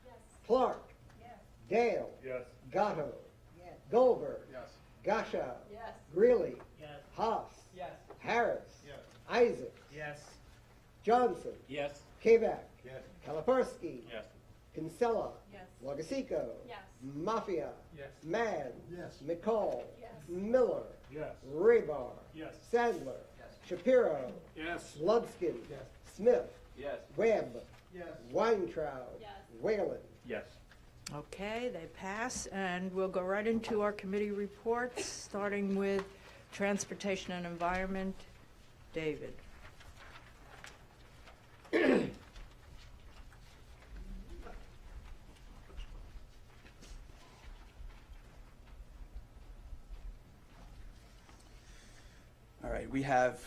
Yes. Clark. Yes. Dale. Yes. Gatto. Yes. Goldberg. Yes. Gasha. Yes. Greeley. Yes. Haas. Yes. Harris. Yes. Isaac. Yes. Johnson. Yes. Kavak. Yes. Kalaparsky. Yes. Kinsella. Yes. Lagasico. Yes. Mafia. Yes. Mann. Yes. McCall. Yes. Miller. Yes. Raybar. Yes. Sandler. Yes. Shapiro. Yes. Ludskin. Yes. Smith. Yes. Webb. Yes. Weintraub. Yes. Whalen. Yes. Okay, they pass, and we'll go right into our committee reports, starting with Transportation and Environment. David. All right, we have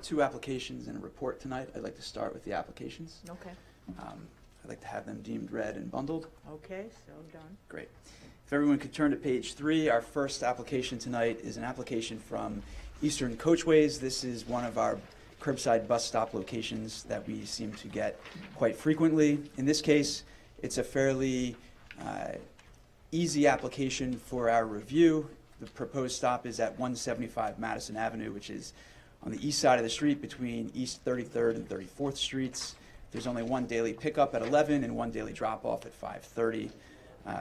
two applications and a report tonight. I'd like to start with the applications. Okay. I'd like to have them deemed read and bundled. Okay, so done. Great. If everyone could turn to page 3, our first application tonight is an application from Eastern Coachways. This is one of our curbside bus stop locations that we seem to get quite frequently. In this case, it's a fairly easy application for our review. The proposed stop is at 175 Madison Avenue, which is on the east side of the street between East 33rd and 34th Streets. There's only one daily pickup at 11 and one daily drop-off at 5:30.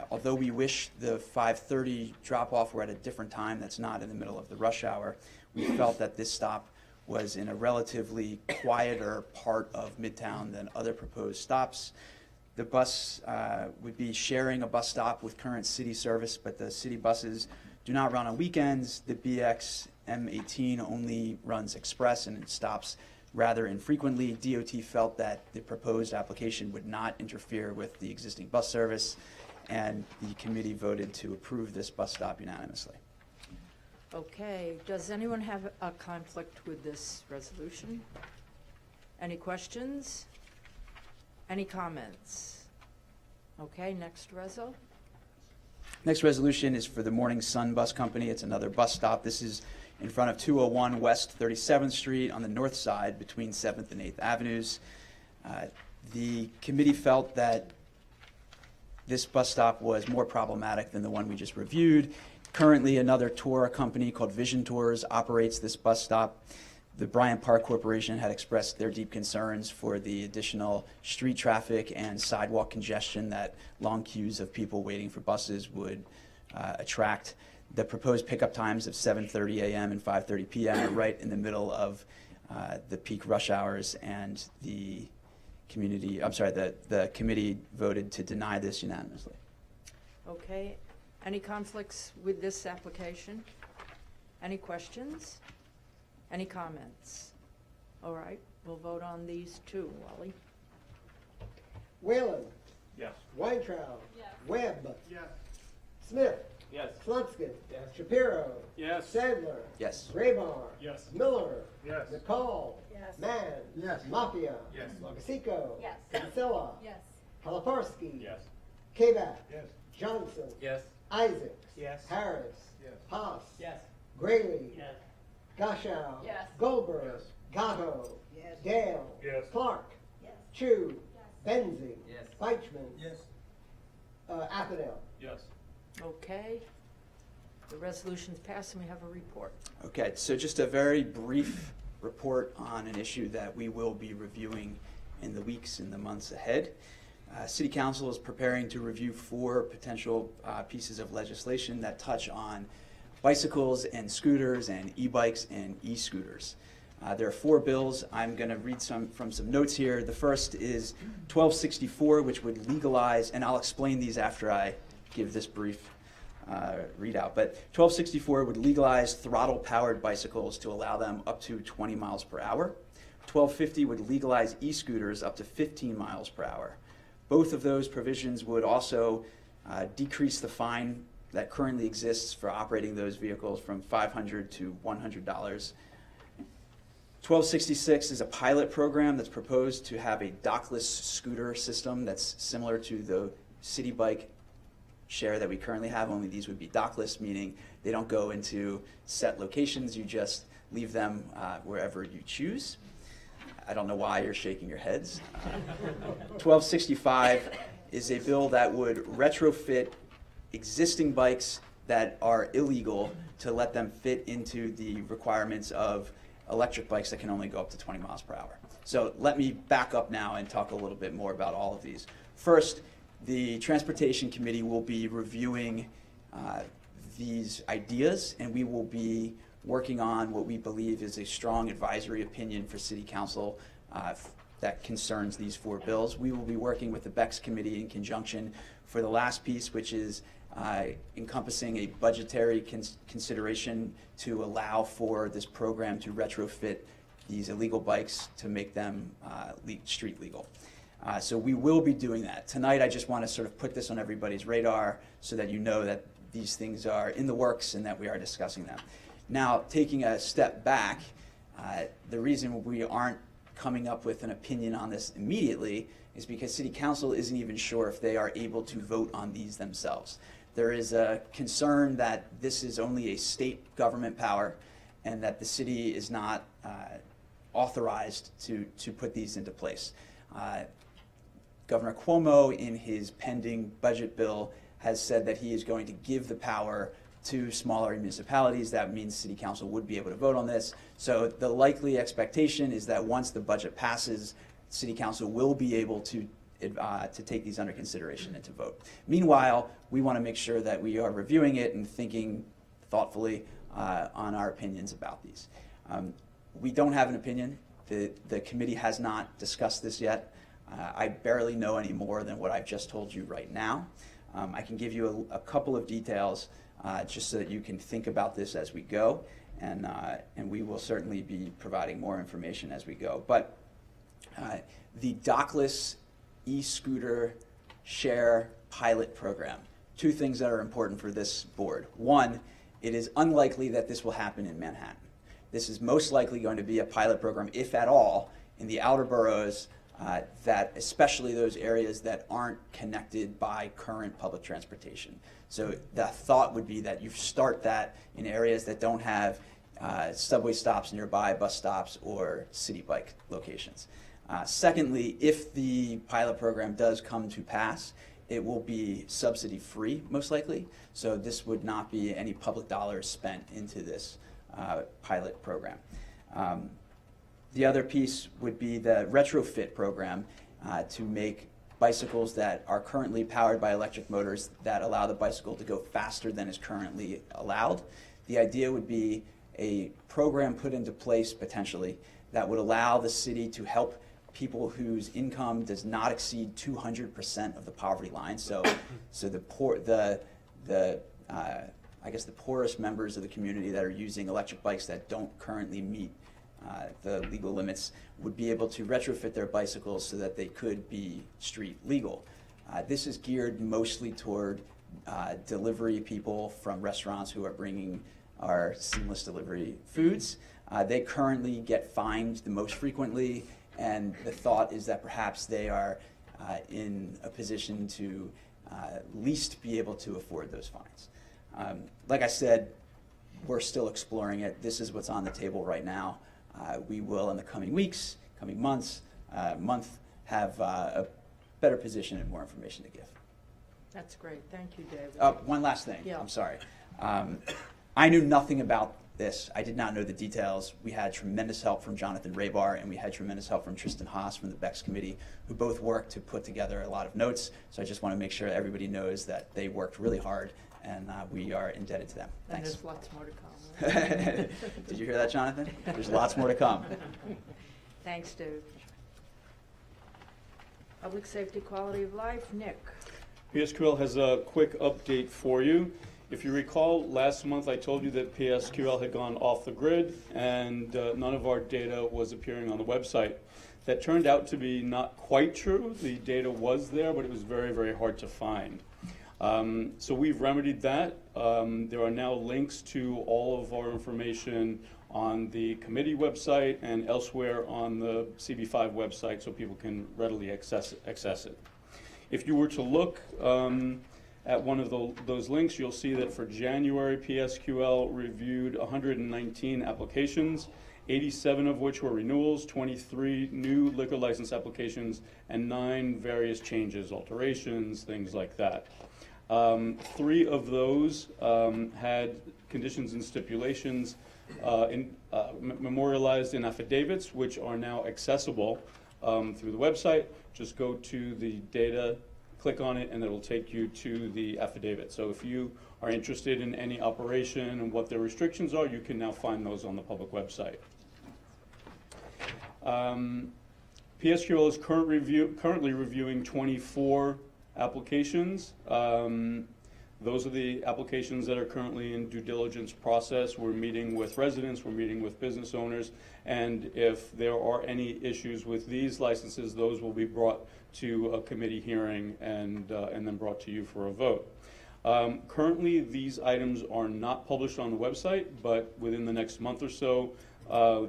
Although we wish the 5:30 drop-off were at a different time, that's not in the middle of the rush hour, we felt that this stop was in a relatively quieter part of Midtown than other proposed stops. The bus would be sharing a bus stop with current city service, but the city buses do not run on weekends. The BX M18 only runs express and it stops rather infrequently. DOT felt that the proposed application would not interfere with the existing bus service, and the committee voted to approve this bus stop unanimously. Okay, does anyone have a conflict with this resolution? Any questions? Any comments? Okay, next reso. Next resolution is for the Morning Sun Bus Company. It's another bus stop. This is in front of 201 West 37th Street on the north side between 7th and 8th Avenues. The committee felt that this bus stop was more problematic than the one we just reviewed. Currently, another tour company called Vision Tours operates this bus stop. The Bryant Park Corporation had expressed their deep concerns for the additional street traffic and sidewalk congestion that long queues of people waiting for buses would attract. The proposed pickup times of 7:30 a.m. and 5:30 p.m. are right in the middle of the peak rush hours, and the committee voted to deny this unanimously. Okay, any conflicts with this application? Any questions? Any comments? All right, we'll vote on these two. Wally? Whalen. Yes. Weintraub. Yes. Webb. Yes. Smith. Yes. Slutskin. Yes. Shapiro. Yes. Sandler. Yes. Raybar. Yes. Miller. Yes. McCall. Yes. Mann. Yes. Mafia. Yes. Lagasico. Yes. Kinsella. Yes. Kalaparsky. Yes. Kabak. Yes. Johnson. Yes. Isaacs. Yes. Harris. Yes. Haas. Yes. Grayling. Yes. Gashow. Yes. Goldberg. Yes. Gatto. Yes. Dale. Yes. Clark. Yes. Chu. Benzing. Yes. Weichman. Yes. Athenell. Yes. Okay. The resolution's passed, and we have a report. Okay, so just a very brief report on an issue that we will be reviewing in the weeks and the months ahead. City Council is preparing to review 4 potential pieces of legislation that touch on bicycles and scooters and e-bikes and e-scooters. There are 4 bills. I'm going to read from some notes here. The first is 1264, which would legalize, and I'll explain these after I give this brief readout, but 1264 would legalize throttle-powered bicycles to allow them up to 20 miles per hour. 1250 would legalize e-scooters up to 15 miles per hour. Both of those provisions would also decrease the fine that currently exists for operating those vehicles from $500 to $100. 1266 is a pilot program that's proposed to have a dockless scooter system that's similar to the city bike share that we currently have, only these would be dockless, meaning they don't go into set locations. You just leave them wherever you choose. I don't know why you're shaking your heads. 1265 is a bill that would retrofit existing bikes that are illegal to let them fit into the requirements of electric bikes that can only go up to 20 miles per hour. So let me back up now and talk a little bit more about all of these. First, the Transportation Committee will be reviewing these ideas, and we will be working on what we believe is a strong advisory opinion for City Council that concerns these 4 bills. We will be working with the BEX Committee in conjunction for the last piece, which is encompassing a budgetary consideration to allow for this program to retrofit these illegal bikes to make them street legal. So we will be doing that. Tonight, I just want to sort of put this on everybody's radar so that you know that these things are in the works and that we are discussing them. Now, taking a step back, the reason we aren't coming up with an opinion on this immediately is because City Council isn't even sure if they are able to vote on these themselves. There is a concern that this is only a state government power and that the city is not authorized to put these into place. Governor Cuomo, in his pending budget bill, has said that he is going to give the power to smaller municipalities. That means City Council would be able to vote on this. So the likely expectation is that once the budget passes, City Council will be able to take these under consideration and to vote. Meanwhile, we want to make sure that we are reviewing it and thinking thoughtfully on our opinions about these. We don't have an opinion. The committee has not discussed this yet. I barely know any more than what I've just told you right now. I can give you a couple of details just so that you can think about this as we go, and we will certainly be providing more information as we go. But the dockless e-scooter share pilot program, 2 things that are important for this board. 1, it is unlikely that this will happen in Manhattan. This is most likely going to be a pilot program, if at all, in the outer boroughs, that especially those areas that aren't connected by current public transportation. So the thought would be that you start that in areas that don't have subway stops nearby, bus stops, or city bike locations. Secondly, if the pilot program does come to pass, it will be subsidy free, most likely. So this would not be any public dollars spent into this pilot program. The other piece would be the retrofit program to make bicycles that are currently powered by electric motors that allow the bicycle to go faster than is currently allowed. The idea would be a program put into place potentially that would allow the city to help people whose income does not exceed 200% of the poverty line. So the poor, I guess the poorest members of the community that are using electric bikes that don't currently meet the legal limits would be able to retrofit their bicycles so that they could be street legal. This is geared mostly toward delivery people from restaurants who are bringing our seamless delivery foods. They currently get fined the most frequently, and the thought is that perhaps they are in a position to at least be able to afford those fines. Like I said, we're still exploring it. This is what's on the table right now. We will, in the coming weeks, coming months, have a better position and more information to give. That's great. Thank you, David. One last thing. Yeah. I'm sorry. I knew nothing about this. I did not know the details. We had tremendous help from Jonathan Raybar, and we had tremendous help from Tristan Haas from the BEX committee, who both worked to put together a lot of notes. So I just want to make sure everybody knows that they worked really hard, and we are indebted to them. And Thanks. there's lots more to come. Did you hear that, Jonathan? There's lots more to come. Thanks, Dave. Public safety, quality of life, Nick. PSQL has a quick update for you. If you recall, last month I told you that PSQL had gone off the grid and none of our data was appearing on the website. That turned out to be not quite true. The data was there, but it was very, very hard to find. So we've remedied that. There are now links to all of our information on the committee website and elsewhere on the CB5 website so people can readily access it. If you were to look at one of those links, you'll see that for January, PSQL reviewed 119 applications, 87 of which were renewals, 23 new liquor license applications, and 9 various changes, alterations, things like that. 3 of those had conditions and stipulations memorialized in affidavits, which are now accessible through the website. Just go to the data, click on it, and it'll take you to the affidavit. So if you are interested in any operation and what their restrictions are, you can now find those on the public website. PSQL is currently reviewing 24 applications. Those are the applications that are currently in due diligence process. We're meeting with residents, we're meeting with business owners, and if there are any issues with these licenses, those will be brought to a committee hearing and then brought to you for a vote. Currently, these items are not published on the website, but within the next month or so,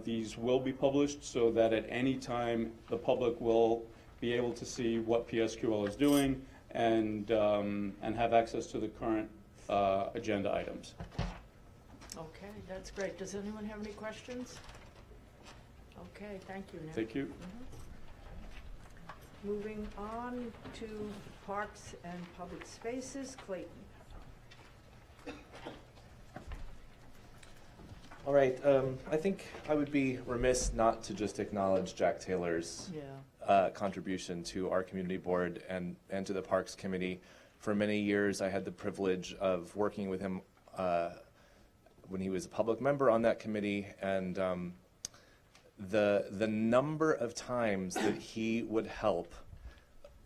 these will be published so that at any time the public will be able to see what PSQL is doing and have access to the current agenda items. Okay, that's great. Does anyone have any questions? Okay, thank you, Nick. Thank you. Moving on to parks and public spaces, Clayton. All right, I think I would be remiss not to just acknowledge Jack Taylor's contribution to our community board and to the Parks Committee. For many years, I had the privilege of working with him when he was a public member on that committee, and the number of times that he would help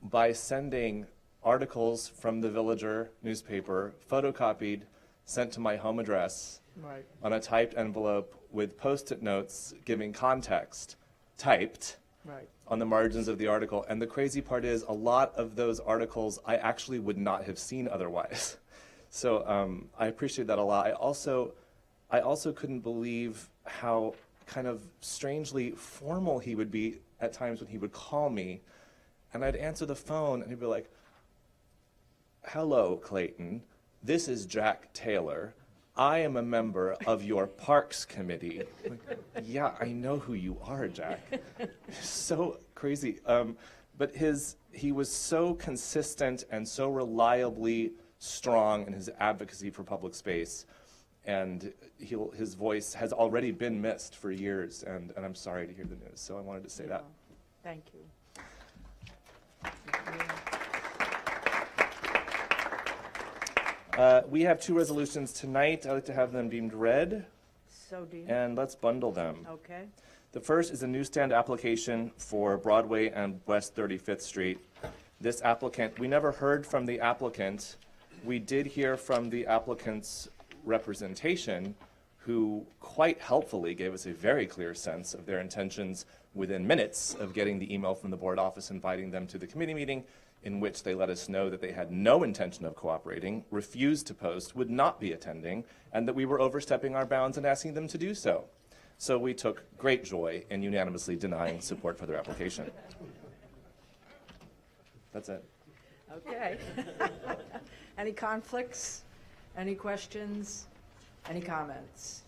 by sending articles from the Villager newspaper, photocopied, sent to my home address, right, on a typed envelope with Post-it notes giving context, typed, right, on the margins of the article. And the crazy part is a lot of those articles I actually would not have seen otherwise. So I appreciate that a lot. I also couldn't believe how kind of strangely formal he would be at times when he would call me, and I'd answer the phone and he'd be like, "Hello, Clayton. This is Jack Taylor. I am a member of your Parks Committee." Like, yeah, I know who you are, Jack. So crazy. But he was so consistent and so reliably strong in his advocacy for public space. And his voice has already been missed for years, and I'm sorry to hear the news. So I wanted to say that. Thank you. We have 2 resolutions tonight. I'd like to have them deemed read. So deemed. And let's bundle them. Okay. The first is a newsstand application for Broadway and West 35th Street. This applicant, we never heard from the applicant. We did hear from the applicant's representation, who quite helpfully gave us a very clear sense of their intentions within minutes of getting the email from the board office inviting them to the committee meeting, in which they let us know that they had no intention of cooperating, refused to post, would not be attending, and that we were overstepping our bounds and asking them to do so. So we took great joy in unanimously denying support for their application. That's it. Okay. Any conflicts? Any questions? Any comments?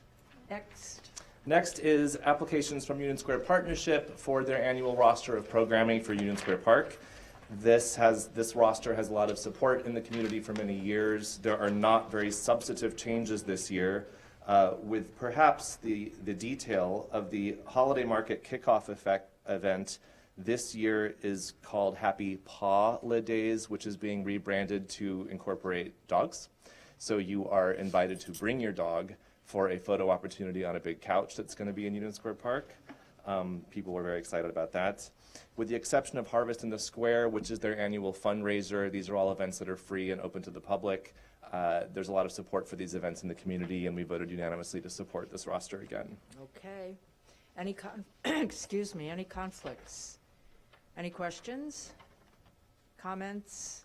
Next. Next is applications from Union Square Partnership for their annual roster of programming for Union Square Park. This roster has a lot of support in the community for many years. There are not very substantive changes this year, with perhaps the detail of the holiday market kickoff event. This year is called Happy Paw Days, which is being rebranded to incorporate dogs. So you are invited to bring your dog for a photo opportunity on a big couch that's going to be in Union Square Park. People were very excited about that. With the exception of Harvest in the Square, which is their annual fundraiser, these are all events that are free and open to the public. There's a lot of support for these events in the community, and we voted unanimously to support this roster again. Okay. Any excuse me, any conflicts? Any questions? Comments?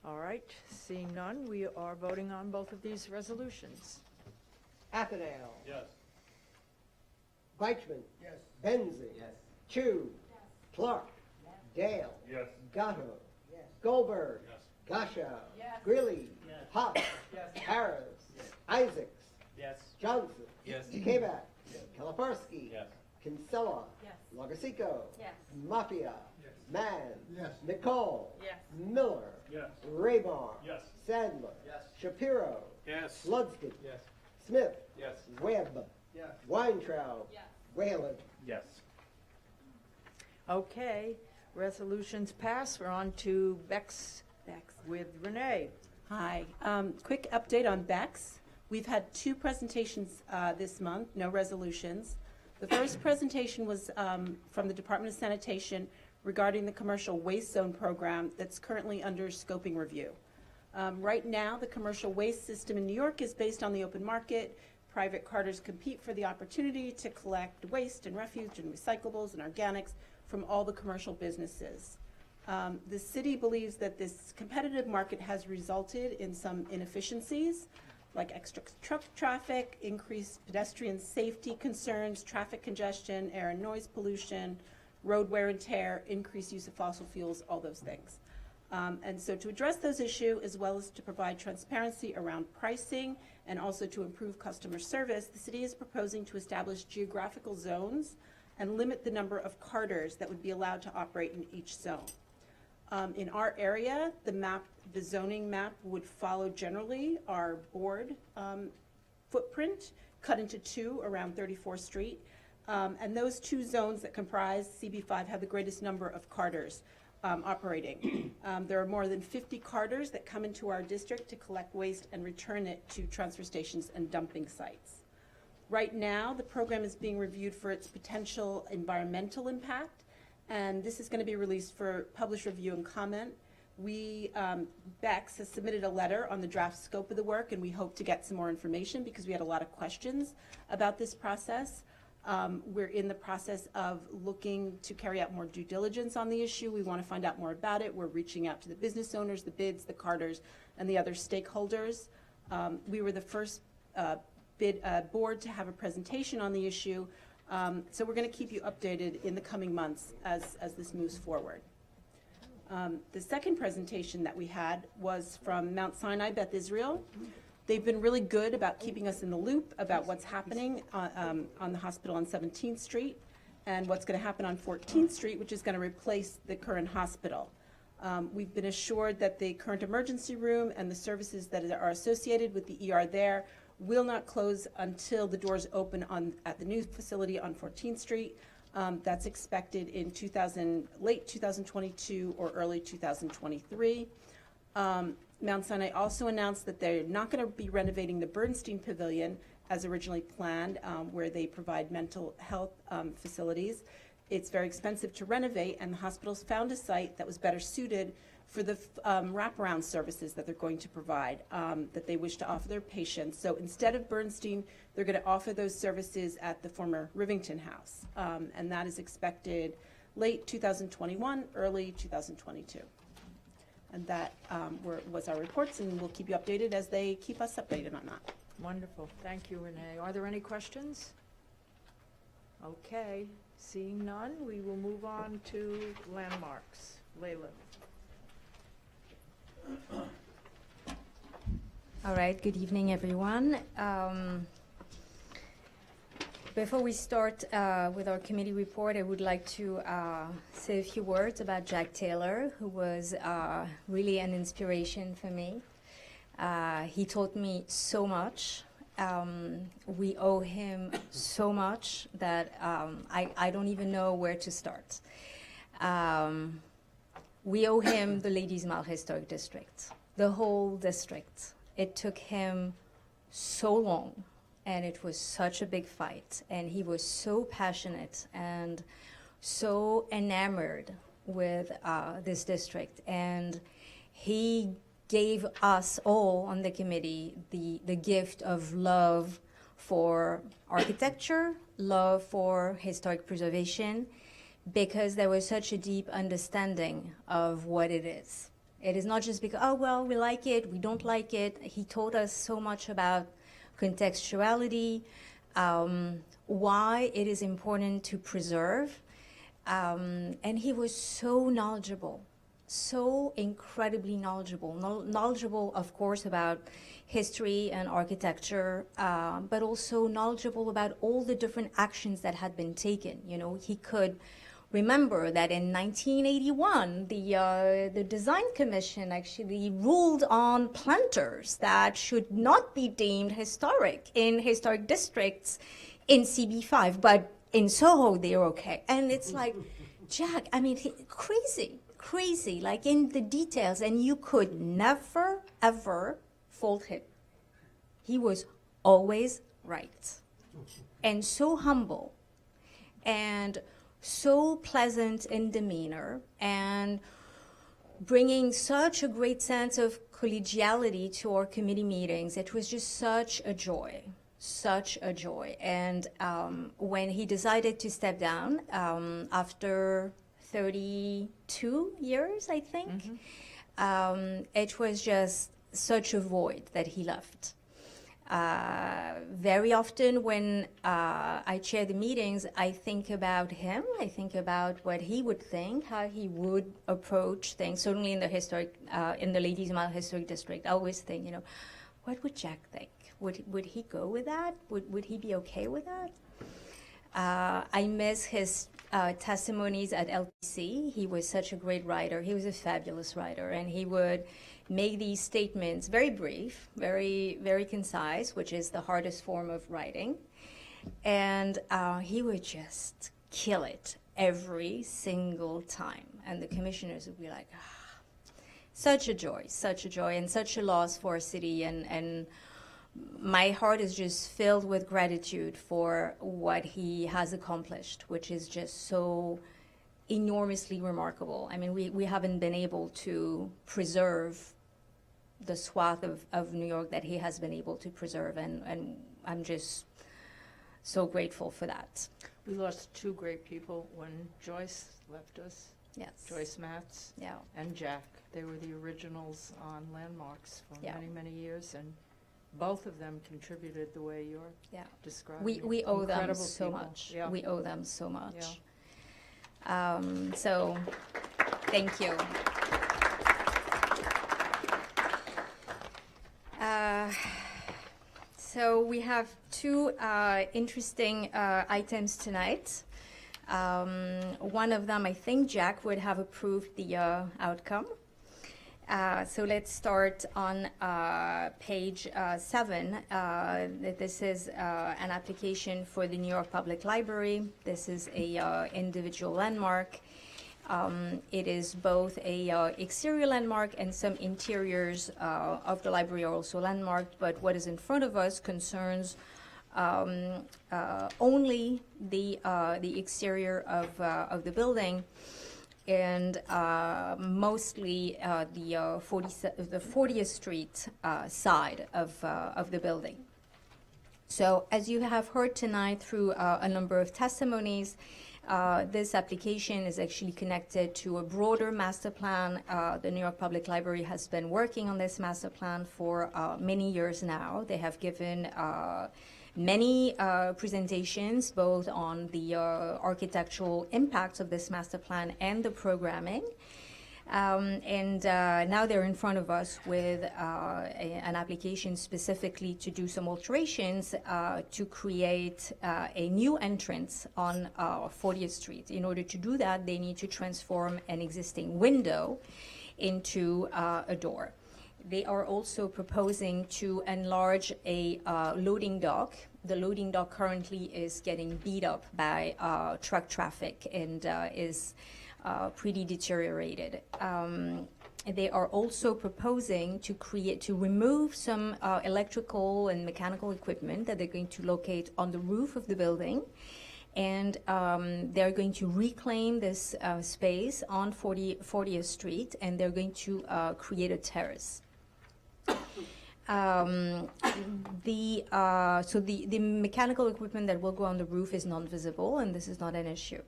All right, seeing none, we are voting on both of these resolutions. Athenale. Yes. Weichman. Yes. Benzie. Yes. Chu. Clark. Dale. Yes. Gatto. Goldberg. Gasha. Greeley. Pop. Harris. Isaacs. Yes. Johnson. Yes. Kabak. Kalafarsky. Yes. Kinsella. Logasico. Mafia. Mann. Nicole. Miller. Yes. Raybar. Yes. Sadler. Yes. Shapiro. Yes. Ludsky. Yes. Smith. Yes. Webb. Yes. Weintraub. Whalen. Yes. Okay, resolutions pass. We're on to Bex with Renee. Hi. Quick update on BEX. We've had 2 presentations this month, no resolutions. The first presentation was from the Department of Sanitation regarding the commercial waste zone program that's currently under scoping review. Right now, the commercial waste system in New York is based on the open market. Private carters compete for the opportunity to collect waste and refuse and recyclables and organics from all the commercial businesses. The city believes that this competitive market has resulted in some inefficiencies, like extra truck traffic, increased pedestrian safety concerns, traffic congestion, air and noise pollution, road wear and tear, increased use of fossil fuels, all those things. And so to address those issues, as well as to provide transparency around pricing and also to improve customer service, the city is proposing to establish geographical zones and limit the number of carters that would be allowed to operate in each zone. In our area, the zoning map would follow generally our board footprint, cut into 2 around 34th Street. And those 2 zones that comprise CB5 have the greatest number of carters operating. There are more than 50 carters that come into our district to collect waste and return it to transfer stations and dumping sites. Right now, the program is being reviewed for its potential environmental impact, and this is going to be released for published review and comment. BEX has submitted a letter on the draft scope of the work, and we hope to get some more information because we had a lot of questions about this process. We're in the process of looking to carry out more due diligence on the issue. We want to find out more about it. We're reaching out to the business owners, the bids, the carters, and the other stakeholders. We were the first board to have a presentation on the issue. So we're going to keep you updated in the coming months as this moves forward. The second presentation that we had was from Mount Sinai Beth Israel. They've been really good about keeping us in the loop about what's happening on the hospital on 17th Street and what's going to happen on 14th Street, which is going to replace the current hospital. We've been assured that the current emergency room and the services that are associated with the ER there will not close until the doors open at the new facility on 14th Street. That's expected in late 2022 or early 2023. Mount Sinai also announced that they're not going to be renovating the Bernstein Pavilion as originally planned, where they provide mental health facilities. It's very expensive to renovate, and the hospital's found a site that was better suited for the wraparound services that they're going to provide, that they wish to offer their patients. So instead of Bernstein, they're going to offer those services at the former Rivington House, and that is expected late 2021, early 2022. And that was our reports, and we'll keep you updated as they keep us updated on that. Wonderful. Thank you, Renee. Are there any questions? Okay. Seeing none, we will move on to landmarks. Leila. All right, good evening, everyone. Before we start with our committee report, I would like to say a few words about Jack Taylor, who was really an inspiration for me. He taught me so much. We owe him so much that I don't even know where to start. We owe him the Ladies Mile Historic District, the whole district. It took him so long, and it was such a big fight, and he was so passionate and so enamored with this district, and he gave us all on the committee the gift of love for architecture, love for historic preservation, because there was such a deep understanding of what it is. It is not just because, oh, well, we like it, we don't like it. He taught us so much about contextuality, why it is important to preserve. And he was so knowledgeable, so incredibly knowledgeable. Knowledgeable, of course, about history and architecture, but also knowledgeable about all the different actions that had been taken. You know, he could remember that in 1981, the Design Commission actually ruled on planters that should not be deemed historic in historic districts in CB5, but in Soho, they're okay. And it's like, Jack, I mean, crazy, like in the details, and you could never, ever fault him. He was always right, and so humble, and so pleasant in demeanor, and bringing such a great sense of collegiality to our committee meetings. It was just such a joy. And when he decided to step down after 32 years, I think, it was just such a void that he left. Very often when I chair the meetings, I think about him. I think about what he would think, how he would approach things. Certainly in the historic, in the Ladies Mile Historic District, I always think, you know, what would Jack think? Would he go with that? Would he be okay with that? I miss his testimonies at LTC. He was such a great writer. He was a fabulous writer, and he would make these statements very brief, very, very concise, which is the hardest form of writing. And he would just kill it every single time. And the commissioners would be like, such a joy, and such a loss for our city. And my heart is just filled with gratitude for what he has accomplished, which is just so enormously remarkable. I mean, we haven't been able to preserve the swath of New York that he has been able to preserve, and I'm just so grateful for that. We lost two great people when Joyce left us. Yes. Joyce Matz, yeah, and Jack. They were the originals on Landmarks for yeah, many years, and both of them contributed the way you're describing. We owe them Incredible so people. much. Yeah. We owe them so much. Yeah. So, thank you. So we have two interesting items tonight. One of them, I think Jack would have approved the outcome. So let's start on page 7. This is an application for the New York Public Library. This is a individual landmark. It is both a exterior landmark, and some interiors of the library are also landmarked, but what is in front of us concerns only the exterior of the building, and mostly the 40th Street side of the building. So as you have heard tonight through a number of testimonies, this application is actually connected to a broader master plan. The New York Public Library has been working on this master plan for many years now. They have given many presentations, both on the architectural impacts of this master plan and the programming. Now they're in front of us with an application specifically to do some alterations to create a new entrance on 40th Street. In order to do that, they need to transform an existing window into a door. They are also proposing to enlarge a loading dock. The loading dock currently is getting beat up by truck traffic and is pretty deteriorated. They are also proposing to remove some electrical and mechanical equipment that they're going to locate on the roof of the building. And they're going to reclaim this space on 40th Street, and they're going to create a terrace. So the mechanical equipment that will go on the roof is non-visible, and this is not an issue.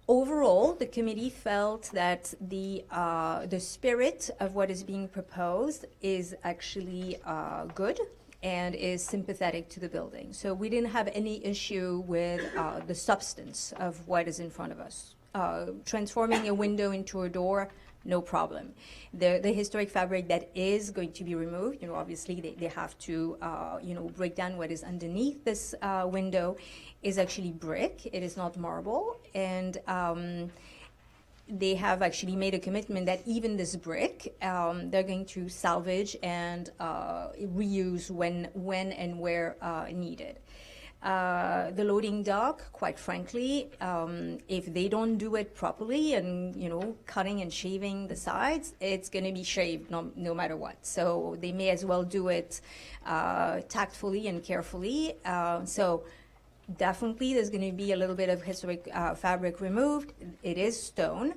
Overall, the committee felt that the spirit of what is being proposed is actually good and is sympathetic to the building. So we didn't have any issue with the substance of what is in front of us. Transforming a window into a door, no problem. The historic fabric that is going to be removed, obviously they have to, break down what is underneath this window, is actually brick. It is not marble. And they have actually made a commitment that even this brick, they're going to salvage and reuse when and where needed. The loading dock, quite frankly, if they don't do it properly and, cutting and shaving the sides, it's going to be shaved no matter what. So they may as well do it tactfully and carefully. So definitely there's going to be a little bit of historic fabric removed. It is stone.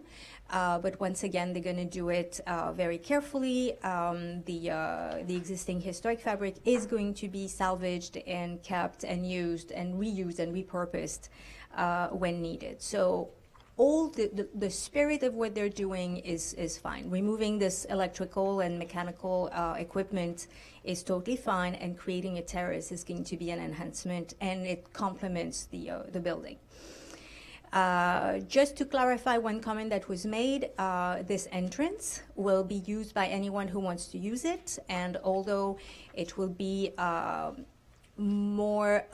But once again, they're going to do it very carefully. The existing historic fabric is going to be salvaged and kept and used and reused and repurposed when needed. So all the spirit of what they're doing is fine. Removing this electrical and mechanical equipment is totally fine, and creating a terrace is going to be an enhancement, and it complements the building. Just to clarify one comment that was made, this entrance will be used by anyone who wants to use it, and although it will be more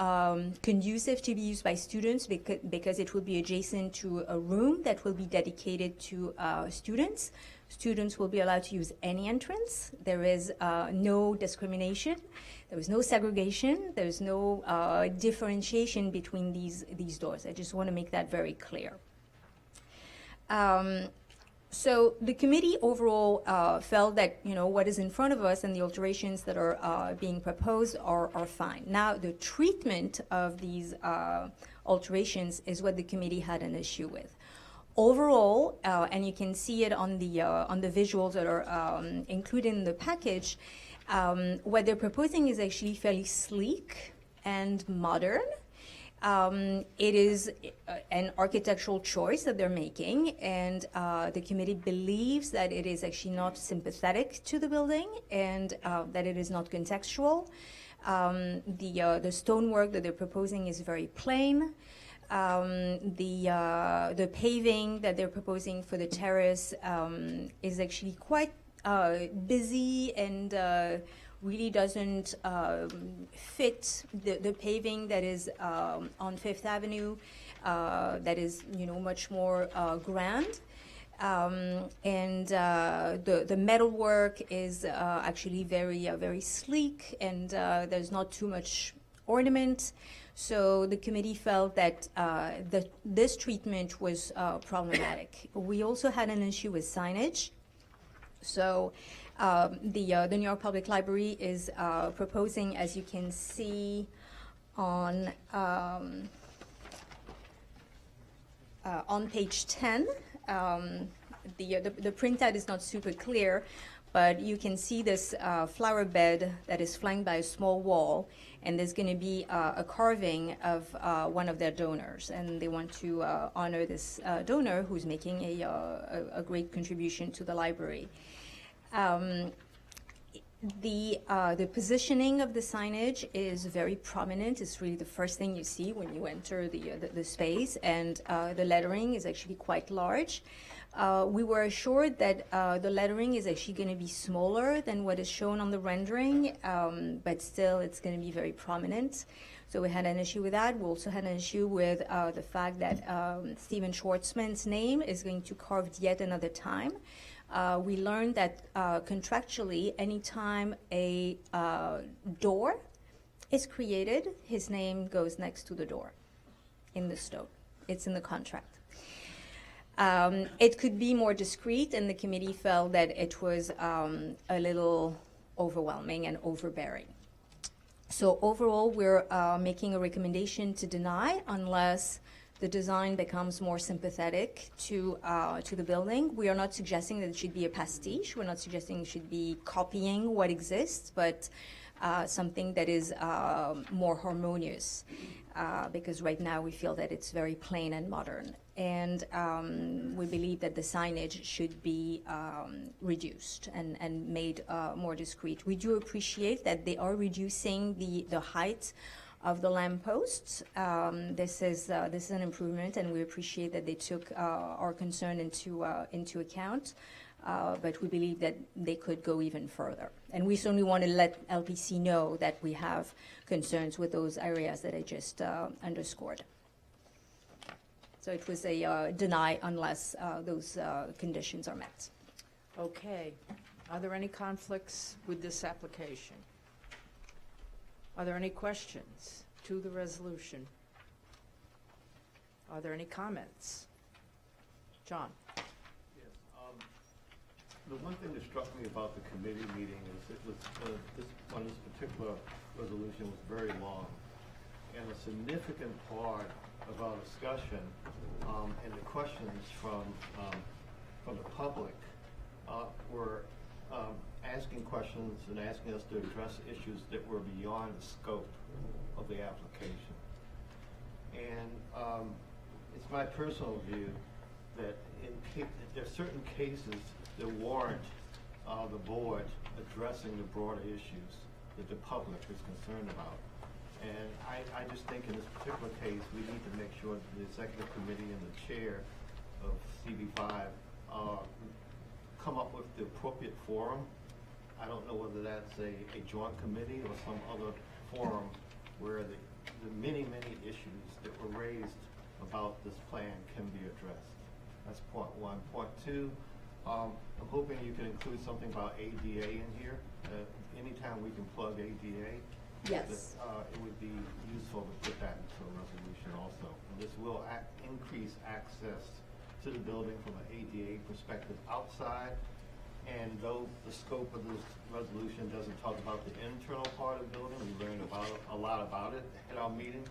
conducive to be used by students because it will be adjacent to a room that will be dedicated to students, students will be allowed to use any entrance. There is no discrimination. There is no segregation. There is no differentiation between these doors. I just want to make that very clear. So the committee overall felt that what is in front of us and the alterations that are being proposed are fine. Now the treatment of these alterations is what the committee had an issue with. Overall, and you can see it on the visuals that are included in the package, what they're proposing is actually fairly sleek and modern. It is an architectural choice that they're making, and the committee believes that it is actually not sympathetic to the building and that it is not contextual. The stonework that they're proposing is very plain. The paving that they're proposing for the terrace is actually quite busy and really doesn't fit the paving that is on Fifth Avenue, that is much more grand. And the metalwork is actually very sleek, and there's not too much ornament. So the committee felt that this treatment was problematic. We also had an issue with signage. So the New York Public Library is proposing, as you can see on page 10, the printout is not super clear, but you can see this flower bed that is flanked by a small wall, and there's going to be a carving of one of their donors, and they want to honor this donor who's making a great contribution to the library. The positioning of the signage is very prominent. It's really the first thing you see when you enter the space, and the lettering is actually quite large. We were assured that the lettering is actually going to be smaller than what is shown on the rendering, but still it's going to be very prominent. So we had an issue with that. We also had an issue with the fact that Stephen Schwartzman's name is going to be carved yet another time. We learned that contractually, anytime a door is created, his name goes next to the door in the stone. It's in the contract. It could be more discreet, and the committee felt that it was a little overwhelming and overbearing. So overall, we're making a recommendation to deny unless the design becomes more sympathetic to the building. We are not suggesting that it should be a pastiche. We're not suggesting it should be copying what exists, but something that is more harmonious, because right now we feel that it's very plain and modern. And we believe that the signage should be reduced and made more discreet. We do appreciate that they are reducing the height of the lampposts. This is an improvement, and we appreciate that they took our concern into account. But we believe that they could go even further. And we certainly want to let LPC know that we have concerns with those areas that I just underscored. So it was a deny unless those conditions are met. Okay. Are there any conflicts with this application? Are there any questions to the resolution? Are there any comments? John? The one thing that struck me about the committee meeting is it was this particular resolution was very long, and a significant part of our discussion and the questions from the public were asking questions and asking us to address issues that were beyond the scope of the application. And it's my personal view that there are certain cases that warrant the board addressing the broader issues that the public is concerned about. And I just think in this particular case, we need to make sure that the executive committee and the chair of CB5 come up with the appropriate forum. I don't know whether that's a joint committee or some other forum where the many, many issues that were raised about this plan can be addressed. That's point one. Point two, I'm hoping you can include something about ADA in here. Anytime we can plug ADA, yes, it would be useful to put that into a resolution also. And this will increase access to the building from an ADA perspective outside. And though the scope of this resolution doesn't talk about the internal part of the building, we learned a lot about it at our meeting.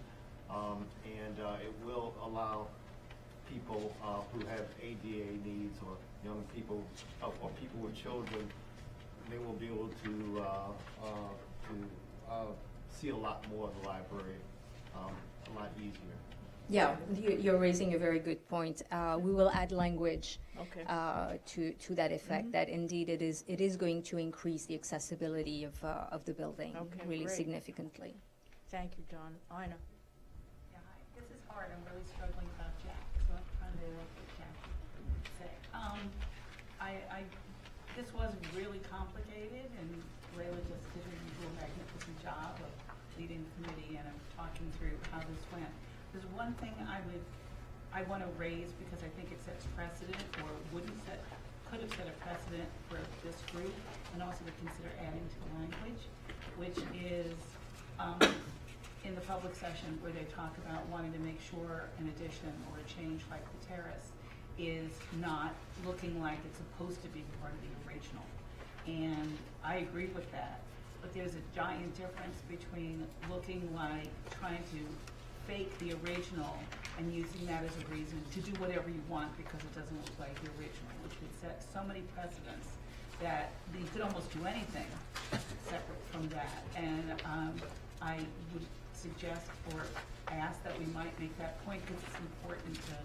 And it will allow people who have ADA needs or young people or people with children, they will be able to see a lot more of the library a lot easier. Yeah, you're raising a very good point. We will add language to that effect, that indeed it is going to increase the accessibility of the building really great. significantly. Thank you, John. Ina? Yeah, this is hard. I'm really struggling about Jack, so I'm trying to get Jack to say. This was really complicated, and Layla just did a magnificent job of leading the committee and of talking through how this went. There's one thing I want to raise because I think it sets precedent, or could have set a precedent for this group, and also to consider adding to the language, which is in the public session where they talk about wanting to make sure an addition or a change like the terrace is not looking like it's supposed to be part of the original. And I agree with that, but there's a giant difference between looking like trying to fake the original and using that as a reason to do whatever you want because it doesn't look like the original, which would set so many precedents that you could almost do anything separate from that. And I would suggest or ask that we might make that point because it's important to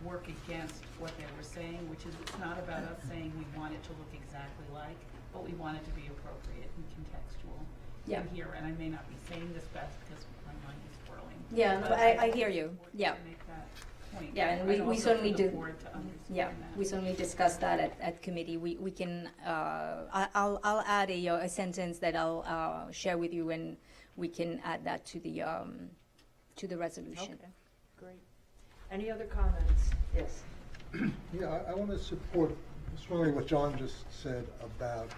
work against what they were saying, which is it's not about us saying we want it to look exactly like, but we want it to be appropriate and Yeah. in here, and I may not be saying this best because my mind is whirling. Yeah, no, but I hear you. important Yeah. to make that point. Yeah, and Right, we also certainly for the do. board to understand Yeah, that. we certainly discussed that at committee. We can, I'll add a sentence that I'll share with you, and we can add that to the resolution. Okay, great. Any other comments? Yes. Yeah, I want to support strongly what John just said about,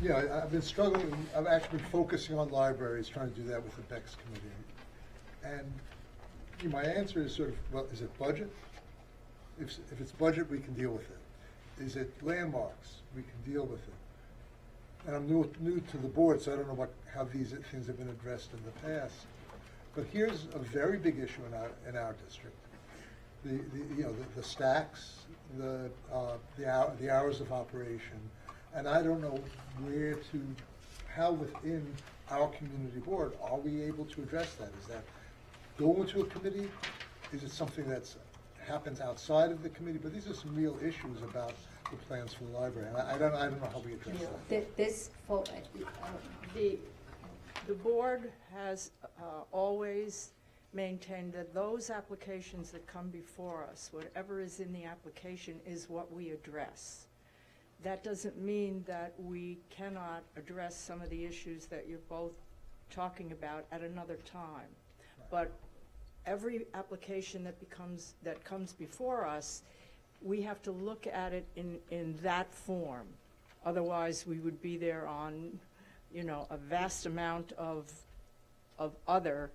yeah, I've been struggling, I've actually been focusing on libraries, trying to do that with the BEX committee. And my answer is sort of, well, is it budget? If it's budget, we can deal with it. Is it landmarks? We can deal with it. And I'm new to the board, so I don't know how these things have been addressed in the past. But here's a very big issue in our district. The stacks, the hours of operation, and I don't know how within our community board are we able to address that? Is that go into a committee? Is it something that happens outside of the committee? But these are some real issues about the plans for the library, and I don't know how we address that. This fall, The board has always maintained that those applications that come before us, whatever is in the application is what we address. That doesn't mean that we cannot address some of the issues that you're both talking about at another time. But every application that comes before us, we have to look at it in that form. Otherwise, we would be there on, a vast amount of other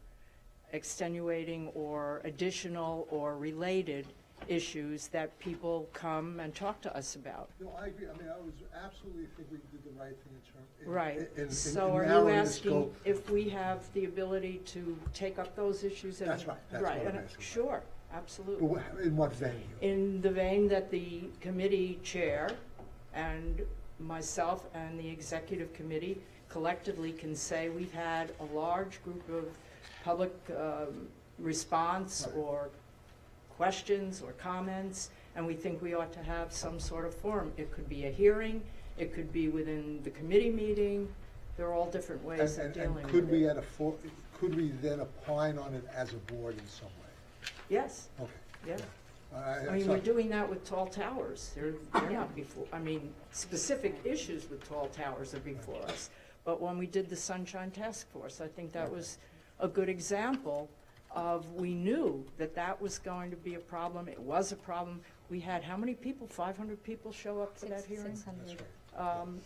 extenuating or additional or related issues that people come and talk to us about. No, I agree. I mean, I was absolutely think we did the right thing in terms. Right. So are you asking if we have the ability to take up those issues? That's right. That's what I'm asking. Sure, absolutely. But in what venue? In the vein that the committee chair and myself and the executive committee collectively can say we've had a large group of public response or questions or comments, and we think we ought to have some sort of forum. It could be a hearing, it could be within the committee meeting. There are all different ways of dealing with it. Could we then opine on it as a board in some way? Yes. Okay. Yeah. I mean, we're doing that with tall towers. They're not before, specific issues with tall towers are before us. But when we did the Sunshine Task Force, I think that was a good example of, we knew that was going to be a problem. It was a problem. We had how many people? 500 people show up for that hearing? 600.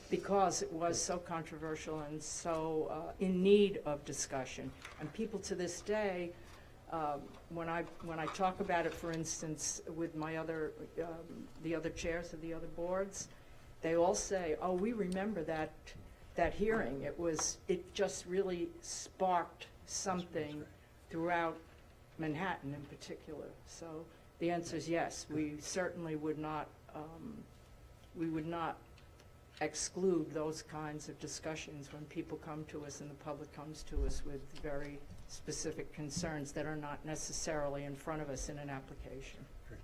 Because it was so controversial and so in need of discussion. And people to this day, when I talk about it, for instance, with my the other chairs of the other boards, they all say, "Oh, we remember that hearing. It just really sparked something throughout Manhattan in particular." So the answer is yes. We certainly would not exclude those kinds of discussions when people come to us and the public comes to us with very specific concerns that are not necessarily in front of us in an application. Great.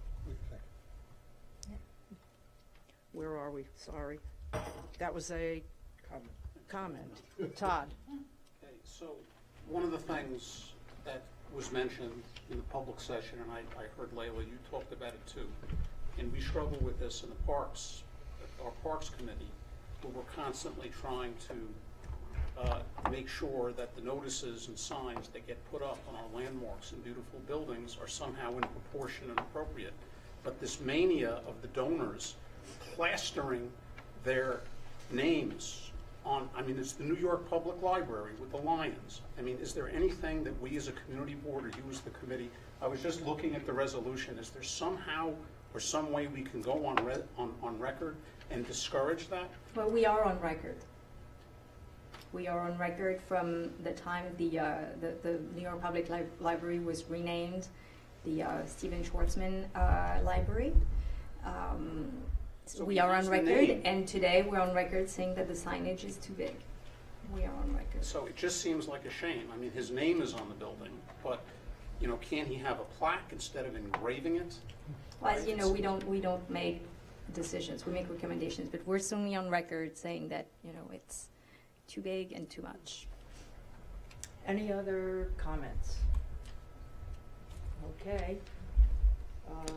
Thank you. Where are we? Sorry. That was a comment. Todd. Okay, so one of the things that was mentioned in the public session, and I heard Layla, you talked about it too, and we struggle with this in the parks, our parks committee, where we're constantly trying to make sure that the notices and signs that get put up on our landmarks and beautiful buildings are somehow in proportion and appropriate. But this mania of the donors plastering their names on, it's the New York Public Library with the lions. Is there anything that we as a community board or you as the committee, I was just looking at the resolution, is there somehow or some way we can go on record and discourage that? Well, we are on record. We are on record from the time the New York Public Library was renamed the Stephen Schwarzman Library. So we are on use the record, name. and today we're on record saying that the signage is too big. We are on record. So it just seems like a shame. His name is on the building, but, can't he have a plaque instead of engraving it? Well, as you know, we don't make decisions. We make recommendations, but we're certainly on record saying that it's too big and too much. Any other comments? Okay.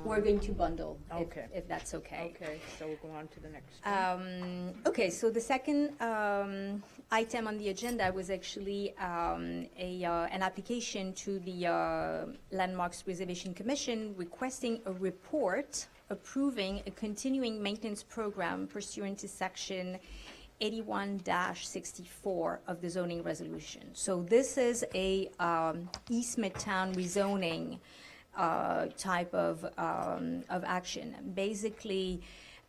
We're going to bundle, Okay. if that's okay. Okay, so we'll go on to the next one. Okay, so the second item on the agenda was actually an application to the Landmarks Preservation Commission requesting a report approving a continuing maintenance program pursuant to Section 81-64 of the zoning resolution. So this is a East Midtown rezoning type of action. Basically,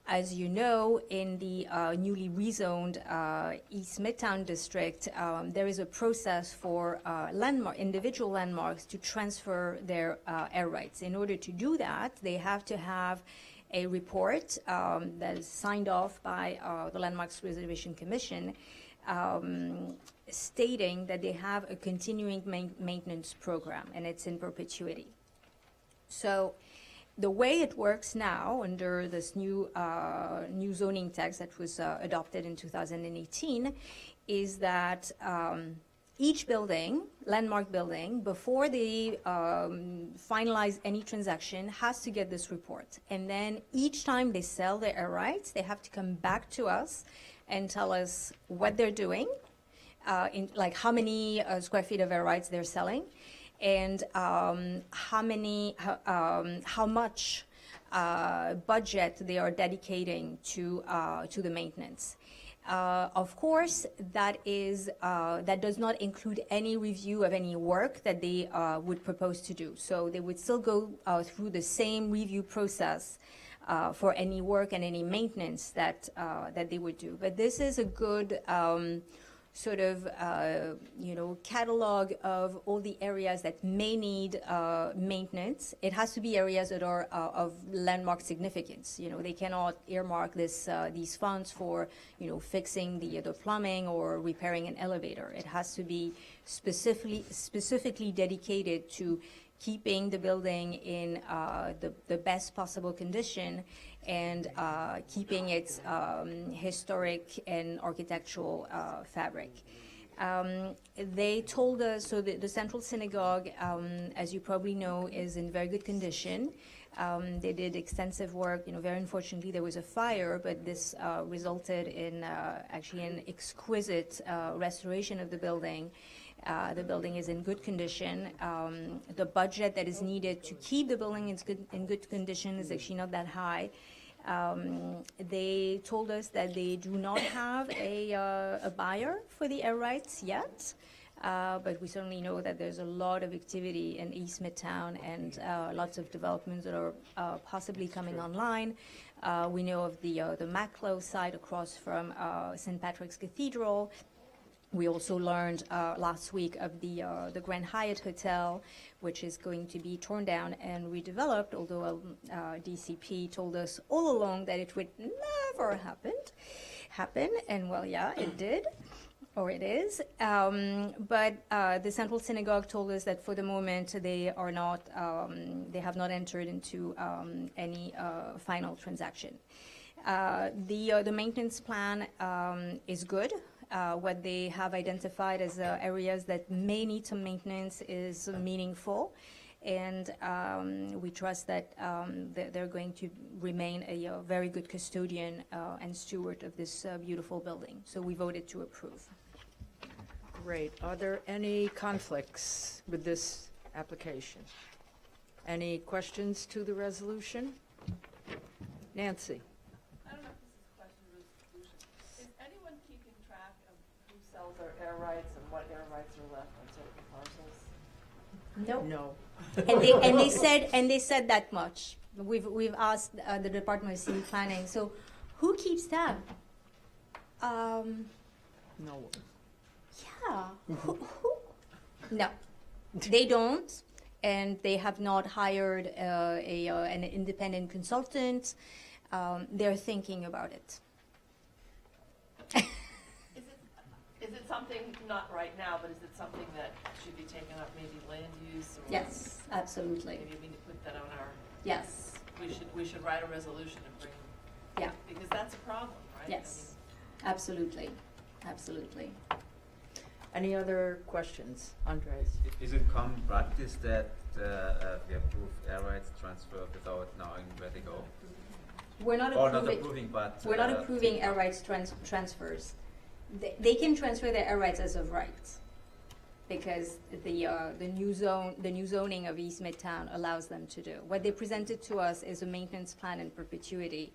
as you know, in the newly rezoned East Midtown district, there is a process for individual landmarks to transfer their air rights. In order to do that, they have to have a report that is signed off by the Landmarks Preservation Commission stating that they have a continuing maintenance program, and it's in perpetuity. So the way it works now under this new zoning text that was adopted in 2018 is that each building, landmark building, before they finalize any transaction, has to get this report. And then each time they sell their air rights, they have to come back to us and tell us what they're doing, like how many square feet of air rights they're selling, and how much budget they are dedicating to the maintenance. Of course, that does not include any review of any work that they would propose to do. So they would still go through the same review process for any work and any maintenance that they would do. But this is a good sort of catalog of all the areas that may need maintenance. It has to be areas that are of landmark significance. They cannot earmark these funds for fixing the plumbing or repairing an elevator. It has to be specifically dedicated to keeping the building in the best possible condition and keeping its historic and architectural fabric. They told us, so the Central Synagogue, as you probably know, is in very good condition. They did extensive work. Very unfortunately, there was a fire, but this resulted in actually an exquisite restoration of the building. The building is in good condition. The budget that is needed to keep the building in good condition is actually not that high. They told us that they do not have a buyer for the air rights yet, but we certainly know that there's a lot of activity in East Midtown and lots of developments that are possibly coming online. We know of the Maclo site across from St. Patrick's Cathedral. We also learned last week of the Grand Hyatt Hotel, which is going to be torn down and redeveloped, although DCP told us all along that it would never happen. And well, yeah, it did, or it is. But the Central Synagogue told us that for the moment they are not, they have not entered into any final transaction. The maintenance plan is good. What they have identified as areas that may need some maintenance is meaningful, and we trust that they're going to remain a very good custodian and steward of this beautiful building. So we voted to approve. Great. Are there any conflicts with this application? Any questions to the resolution? Nancy? Sells our air rights and what air rights are left on certain parcels? No. And they said that much. We've asked the Department of City Planning. So, who keeps tab? No one. Yeah. Who? No, they don't, and they have not hired an independent consultant. They're thinking about it. Is it something, not right now, but is it something that should be taken up, maybe land use? Or Yes, absolutely. Maybe we need to put that on our. Yes. We should write a resolution and bring. Yeah. Because that's a problem, right? Yes, absolutely. Absolutely. Any other questions? Andres? Is it common practice that we approve air rights transfer without knowing where they go? We're not Or approving, not approving, but we're not approving air rights transfers. They can transfer their air rights as of right, because the new zoning of East Midtown allows them to do. What they presented to us is a maintenance plan in perpetuity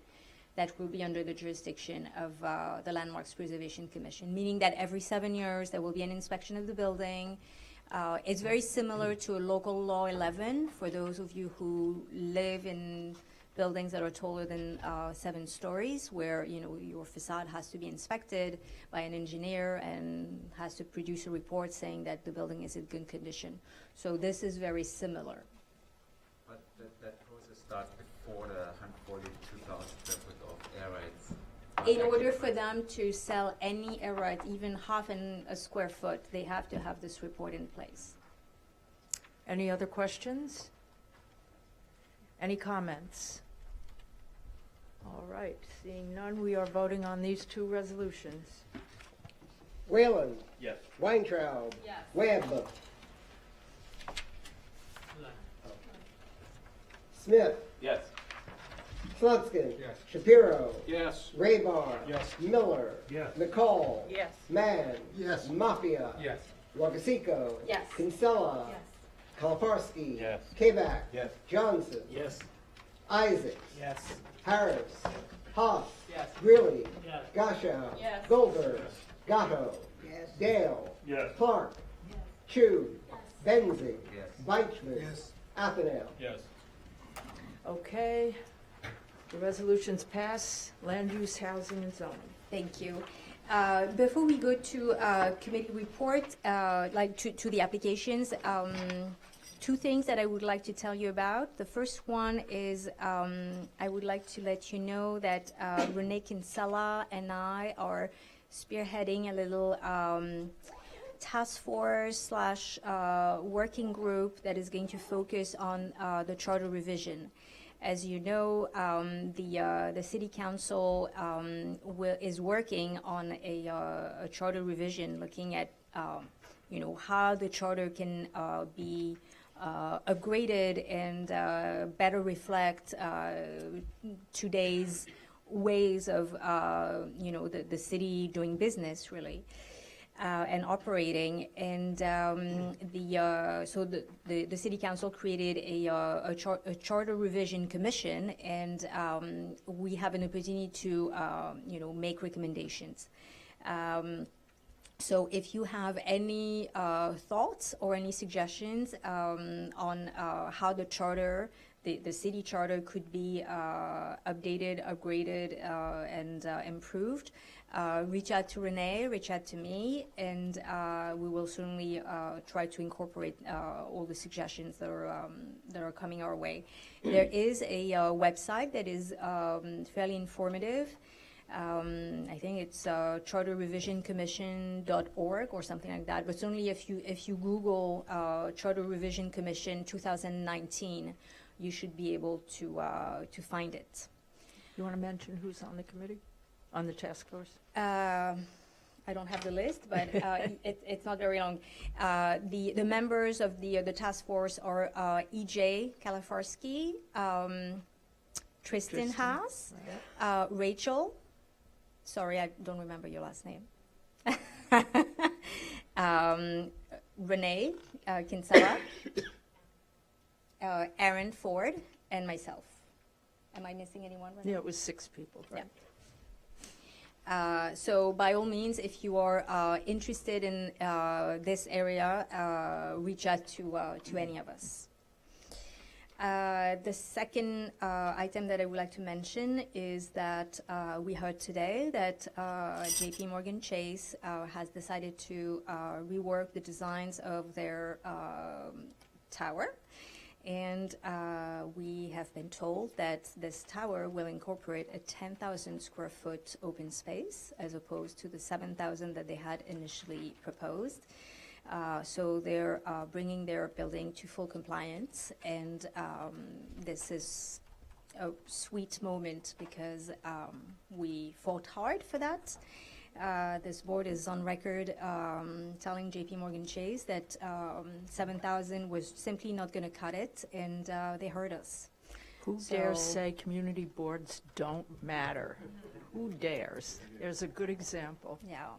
that will be under the jurisdiction of the Landmarks Preservation Commission, meaning that every 7 years there will be an inspection of the building. It's very similar to a local law 11 for those of you who live in buildings that are taller than 7 stories, where your facade has to be inspected by an engineer and has to produce a report saying that the building is in good condition. So this is very similar. But that process starts before the 142,000 square foot of air rights. In order for them to sell any air right, even half a square foot, they have to have this report in place. Any other questions? Any comments? All right, seeing none, we are voting on these 2 resolutions. Whalen. Yes. Weintraub. Yes. Webb. Smith. Yes. Slutskin. Yes. Shapiro. Yes. Raybar. Yes. Miller. Yes. McCall. Yes. Mann. Yes. Mafia. Yes. Wagasico. Yes. Kinsella. Yes. Kalafarsky. Yes. Kabak. Yes. Johnson. Yes. Isaacs. Yes. Harris. Hoff. Yes. Greeley. Yes. Gashow. Yes. Goldberg. Gatto. Yes. Dale. Yes. Clark. Yes. Chu. Benzing. Yes. Weichman. Yes. Athanael. Yes. Okay, the resolutions pass. Land use, housing, and zoning. Thank you. Before we go to committee report, to the applications, 2 things that I would like to tell you about. The first one is I would like to let you know that Renee Kinsella and I are spearheading a little task force / working group that is going to focus on the charter revision. As you know, the City Council is working on a charter revision, looking at how the charter can be upgraded and better reflect today's ways of the city doing business, really. And operating, and so the City Council created a charter revision commission, and we have an opportunity to make recommendations. So if you have any thoughts or any suggestions on how the charter, the city charter could be updated, upgraded, and improved, reach out to Renee, reach out to me, and we will certainly try to incorporate all the suggestions that are coming our way. There is a website that is fairly informative. I think it's charterrevisioncommission.org or something like that. But certainly, if you Google Charter Revision Commission 2019, you should be able to find it. You want to mention who's on the committee, on the task force? I don't have the list, but it's not very long. The members of the task force are E.J. Kalafarsky, Tristan Haas, Rachel. Sorry, I don't remember your last name. Renee Kinsella, Aaron Ford, and myself. Am I missing anyone? Renee? Yeah, it was 6 people, right? Yeah. So by all means, if you are interested in this area, reach out to any of us. The second item that I would like to mention is that we heard today that JP Morgan Chase has decided to rework the designs of their tower. And we have been told that this tower will incorporate a 10,000 square foot open space as opposed to the 7,000 that they had initially proposed. So they're bringing their building to full compliance, and this is a sweet moment because we fought hard for that, This board is on record telling JP Morgan Chase that 7,000 was simply not going to cut it, and they heard us. Who dares say community boards don't matter? Who dares? There's a good example. Yeah.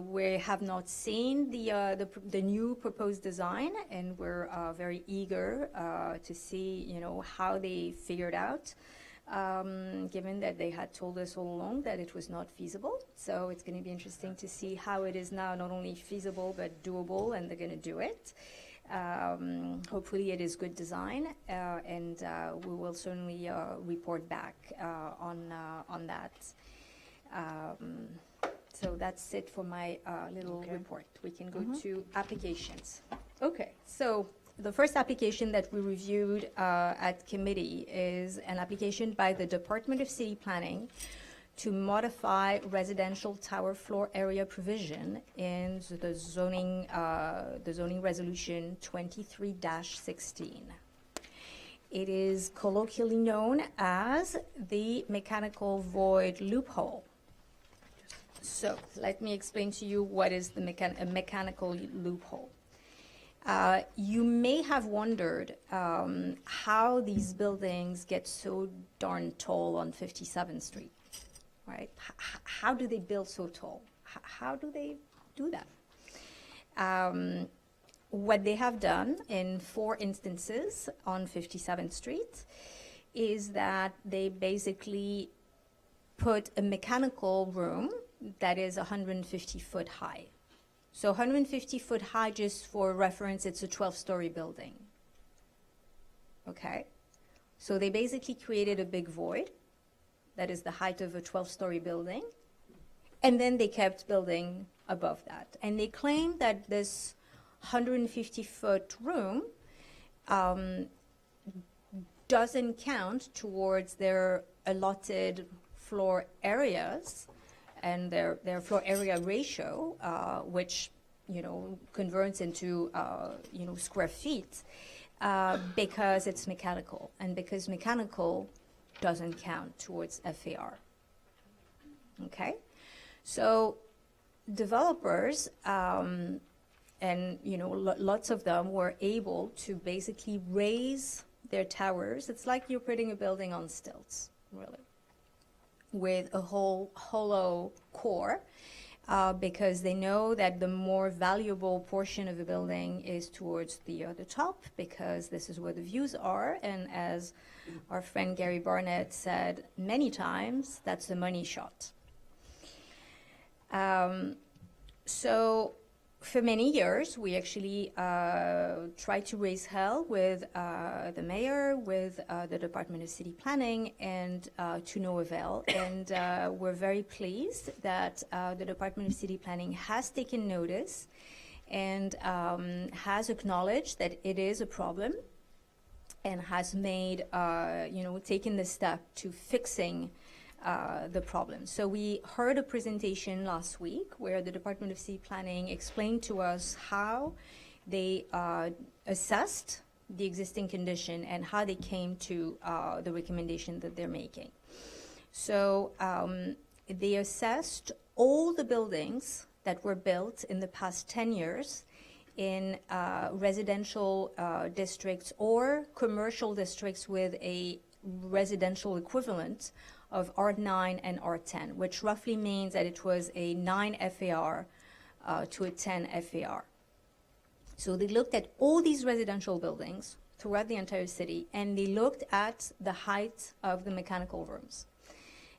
We have not seen the new proposed design, and we're very eager to see, how they figured out, given that they had told us all along that it was not feasible. So it's going to be interesting to see how it is now not only feasible but doable, and they're going to do it. Hopefully it is good design, and we will certainly report back on that. So that's it for my little report. We can go to applications. Okay, so the first application that we reviewed at committee is an application by the Department of City Planning to modify residential tower floor area provision in the zoning resolution 23-16. It is colloquially known as the mechanical void loophole. So let me explain to you what is the mechanical loophole. You may have wondered how these buildings get so darn tall on 57th Street, right? How do they build so tall? How do they do that? What they have done in 4 instances on 57th Street is that they basically put a mechanical room that is 150 foot high. So 150 foot high, just for reference, it's a 12-story building. Okay? So they basically created a big void that is the height of a 12-story building, and then they kept building above that. And they claim that this 150-foot room doesn't count towards their allotted floor areas and their floor area ratio, which converts into square feet, because it's mechanical, and because mechanical doesn't count towards FAR. Okay, so developers and lots of them were able to basically raise their towers. It's like you're putting a building on stilts, really, with a whole hollow core, because they know that the more valuable portion of the building is towards the top, because this is where the views are, and as our friend Gary Barnett said many times, that's the money shot. So for many years, we actually tried to raise hell with the mayor, with the Department of City Planning, and to no avail. And we're very pleased that the Department of City Planning has taken notice and has acknowledged that it is a problem, and has made, taken the step to fixing the problem. So we heard a presentation last week where the Department of City Planning explained to us how they assessed the existing condition and how they came to the recommendation that they're making. So they assessed all the buildings that were built in the past 10 years in residential districts or commercial districts with a residential equivalent of R9 and R10, which roughly means that it was a 9 FAR to a 10 FAR. So they looked at all these residential buildings throughout the entire city, and they looked at the height of the mechanical rooms.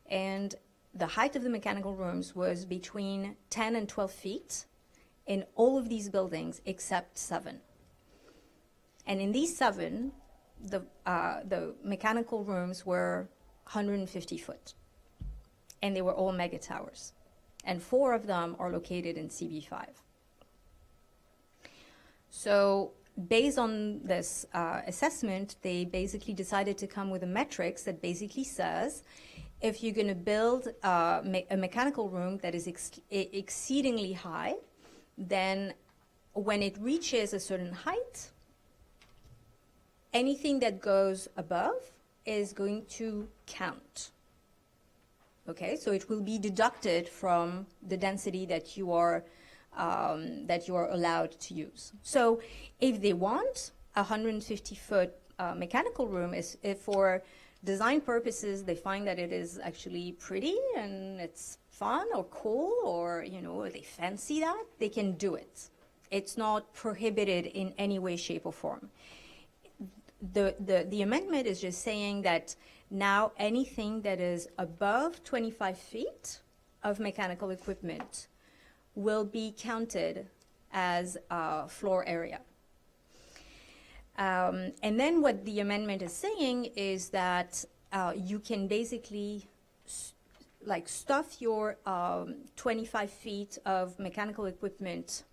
And the height of the mechanical rooms was between 10 and 12 feet in all of these buildings except 7. And in these 7, the mechanical rooms were 150 foot, and they were all mega towers, and 4 of them are located in CB5. So based on this assessment, they basically decided to come with a metrics that basically says, if you're going to build a mechanical room that is exceedingly high, then when it reaches a certain height, anything that goes above is going to count. Okay, so it will be deducted from the density that you are allowed to use. So if they want a 150-foot mechanical room, if for design purposes they find that it is actually pretty and it's fun or cool, or they fancy that, they can do it. It's not prohibited in any way, shape, or form. The amendment is just saying that now anything that is above 25 feet of mechanical equipment will be counted as floor area. And then what the amendment is saying is that you can basically stuff your 25 feet of mechanical equipment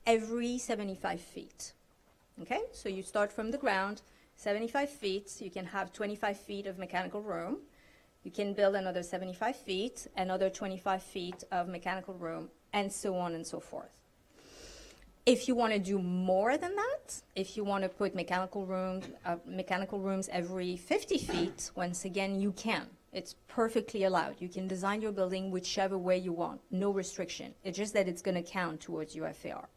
every 75 feet. Okay, so you start from the ground, 75 feet, so you can have 25 feet of mechanical room. You can build another 75 feet, another 25 feet of mechanical room, and so on and so forth. If you want to do more than that, if you want to put mechanical rooms every 50 feet, once again, you can. It's perfectly allowed. You can design your building whichever way you want, no restriction. It's just that it's going to count towards your FAR.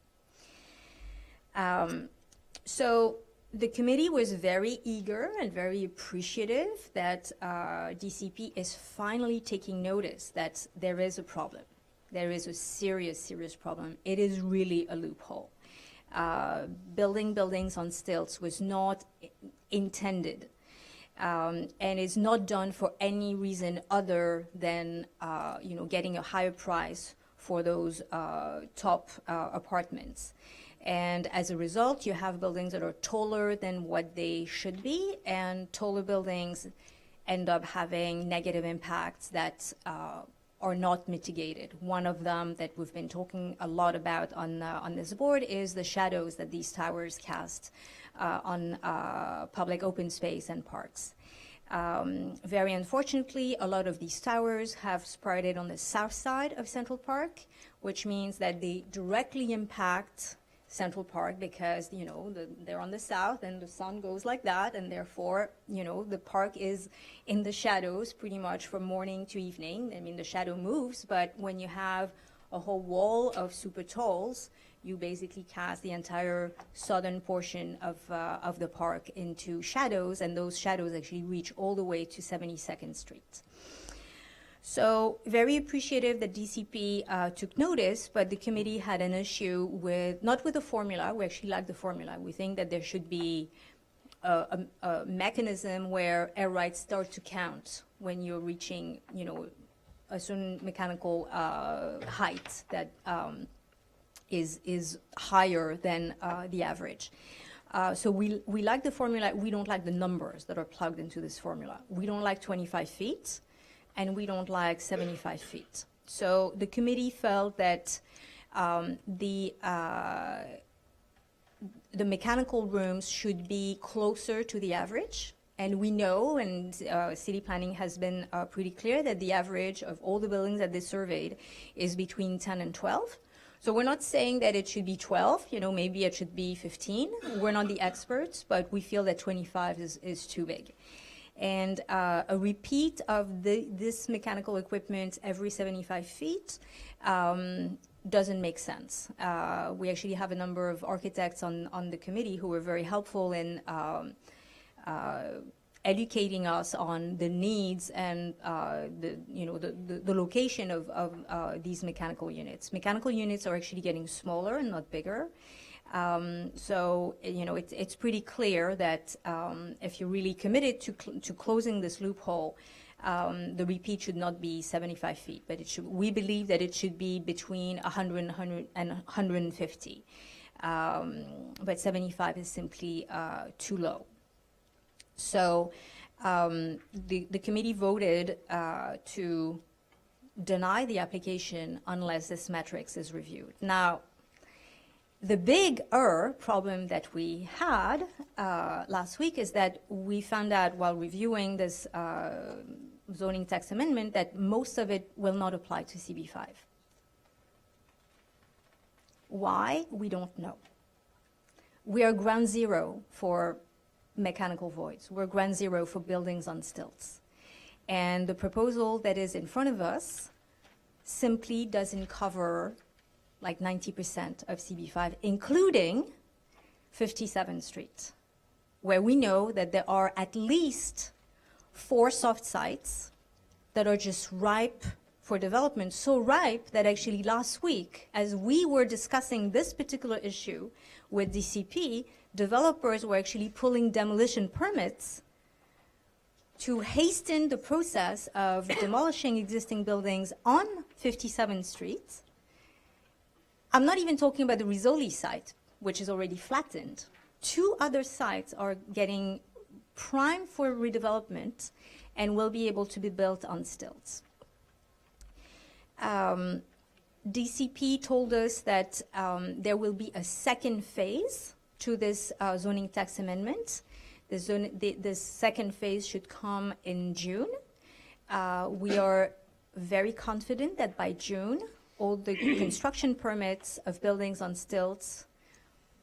So the committee was very eager and very appreciative that DCP is finally taking notice that there is a problem. There is a serious, serious problem. It is really a loophole. Building buildings on stilts was not intended, and is not done for any reason other than getting a higher price for those top apartments. And as a result, you have buildings that are taller than what they should be, and taller buildings end up having negative impacts that are not mitigated. One of them that we've been talking a lot about on this board is the shadows that these towers cast on public open space and parks. Very unfortunately, a lot of these towers have sprouted on the south side of Central Park, which means that they directly impact Central Park because, they're on the south and the sun goes like that, and therefore, the park is in the shadows pretty much from morning to evening. I mean, the shadow moves, but when you have a whole wall of super talls, you basically cast the entire southern portion of the park into shadows, and those shadows actually reach all the way to 72nd Street. So very appreciative that DCP took notice, but the committee had an issue not with the formula. We actually like the formula. We think that there should be a mechanism where air rights start to count when you're reaching, a certain mechanical height that is higher than the average. So we like the formula. We don't like the numbers that are plugged into this formula. We don't like 25 feet. And we don't like 75 feet. So the committee felt that the mechanical rooms should be closer to the average. And we know, and city planning has been pretty clear, that the average of all the buildings that they surveyed is between 10 and 12. So we're not saying that it should be 12, maybe it should be 15. We're not the experts, but we feel that 25 is too big. And a repeat of this mechanical equipment every 75 feet doesn't make sense. We actually have a number of architects on the committee who were very helpful in educating us on the needs and the location of these mechanical units. Mechanical units are actually getting smaller and not bigger. So, it's pretty clear that if you're really committed to closing this loophole, the repeat should not be 75 feet, but we believe that it should be between 100 and 150. But 75 is simply too low. So the committee voted to deny the application unless this matrix is reviewed. Now, the bigger problem that we had last week is that we found out while reviewing this zoning text amendment that most of it will not apply to CB5. Why? We don't know. We are ground zero for mechanical voids. We're ground zero for buildings on stilts. And the proposal that is in front of us simply doesn't cover like 90% of CB5, including 57th Street, where we know that there are at least 4 soft sites that are just ripe for development, so ripe that actually last week, as we were discussing this particular issue with DCP, developers were actually pulling demolition permits to hasten the process of demolishing existing buildings on 57th Street. I'm not even talking about the Rizzoli site, which is already flattened. 2 other sites are getting prime for redevelopment and will be able to be built on stilts. DCP told us that there will be a second phase to this zoning tax amendment. The second phase should come in June. We are very confident that by June, all the construction permits of buildings on stilts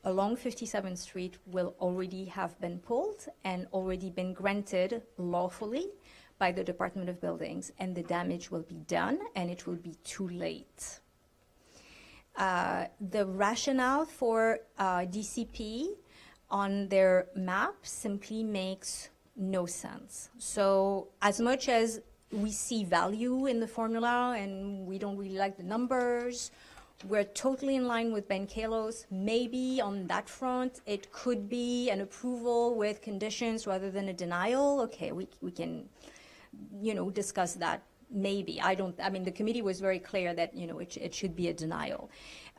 along 57th Street will already have been pulled and already been granted lawfully by the Department of Buildings, and the damage will be done, and it will be too late. The rationale for DCP on their map simply makes no sense. So as much as we see value in the formula and we don't really like the numbers, we're totally in line with Ben Kallos. Maybe on that front, it could be an approval with conditions rather than a denial. Okay, we can, discuss that. Maybe. I mean, the committee was very clear that, it should be a denial.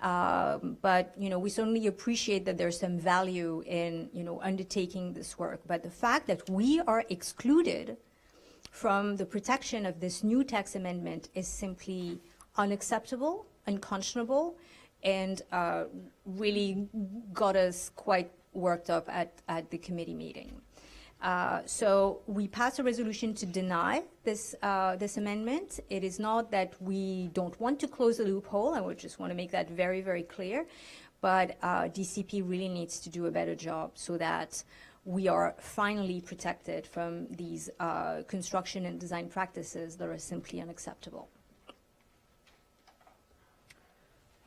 But, we certainly appreciate that there's some value in, undertaking this work. But the fact that we are excluded from the protection of this new tax amendment is simply unacceptable, unconscionable, and really got us quite worked up at the committee meeting. So we passed a resolution to deny this amendment. It is not that we don't want to close the loophole. I would just want to make that very, very clear. But DCP really needs to do a better job so that we are finally protected from these construction and design practices that are simply unacceptable.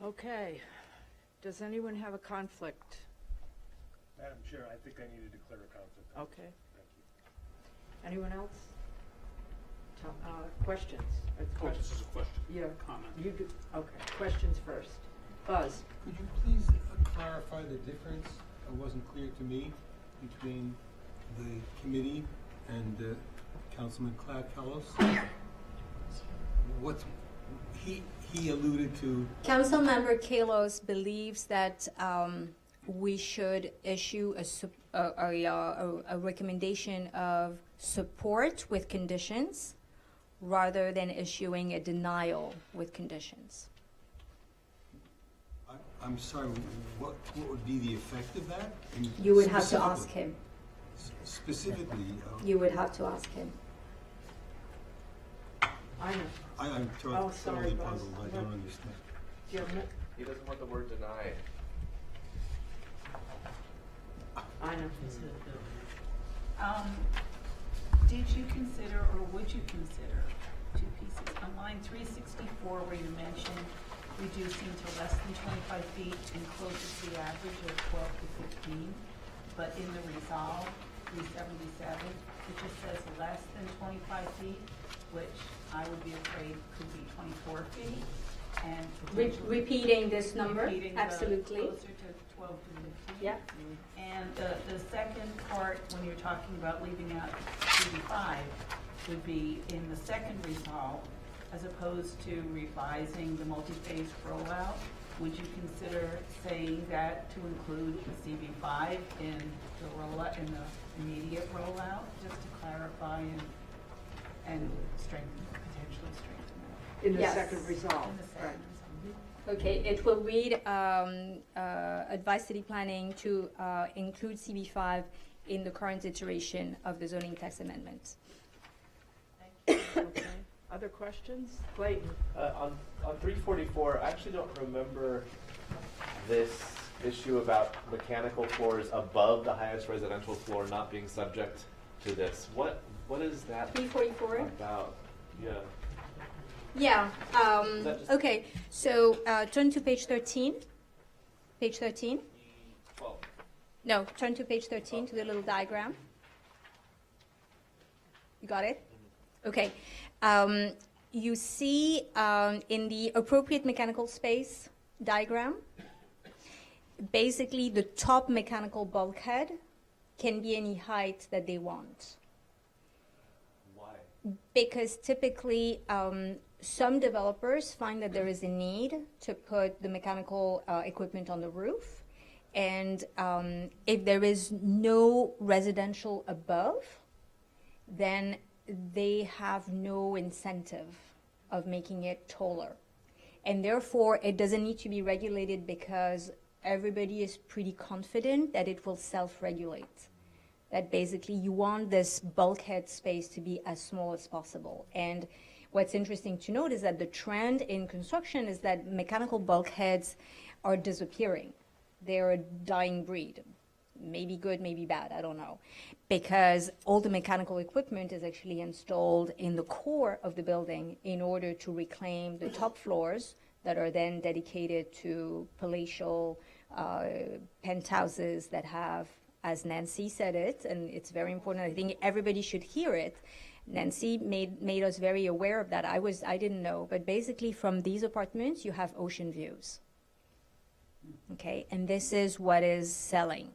Okay. Does anyone have a conflict? Madam Chair, I think I need to declare a conflict. Okay. Anyone else? Questions? Oh, this is a question. Yeah. Comment. You do. Okay. Questions first. Buzz. Could you please clarify the difference? It wasn't clear to me between the committee and Councilman Kallos. What he alluded to. Councilmember Kallos believes that we should issue a recommendation of support with conditions rather than issuing a denial with conditions. I'm sorry, what would be the effect of that? You would have to ask him. Specifically. You would have to ask him. I know. I'm totally puzzled. I don't understand. He doesn't want the word deny. I know. Did you consider, or would you consider, 2 pieces? On line 364, where you mentioned reducing to less than 25 feet and closer to the average of 12 to 15, but in the resolve, 377, it just says less than 25 feet, which I would be afraid could be 24 feet. And Repeating this number, repeating absolutely. Closer to 12 to 15. Yeah. And the second part, when you're talking about leaving out CB5, would be in the second resolve, as opposed to revising the multi-phase rollout. Would you consider saying that to include CB5 in the rollout, in the immediate rollout, just to clarify and strengthen, potentially strengthen that? In the second resolve. In the second resolve. Okay, it will read advise city planning to include CB5 in the current iteration of the zoning tax amendment. Okay. Other questions? Clayton. On 344, I actually don't remember this issue about mechanical floors above the highest residential floor not being subject to this. What is that 344? about? Yeah. Yeah. Is that just- Okay. So turn to page 13. Page 13. No, turn to page 13 to the little diagram. You got it? Okay. You see in the appropriate mechanical space diagram, basically the top mechanical bulkhead can be any height that they want. Why? Because typically some developers find that there is a need to put the mechanical equipment on the roof. And if there is no residential above, then they have no incentive of making it taller. And therefore, it doesn't need to be regulated because everybody is pretty confident that it will self-regulate. That basically you want this bulkhead space to be as small as possible. And what's interesting to note is that the trend in construction is that mechanical bulkheads are disappearing. They're a dying breed. Maybe good, maybe bad, I don't know. Because all the mechanical equipment is actually installed in the core of the building in order to reclaim the top floors that are then dedicated to palatial penthouses that have, as Nancy said it, and it's very important, I think everybody should hear it. Nancy made us very aware of that. I didn't know, but basically from these apartments you have ocean views. Okay, and this is what is selling.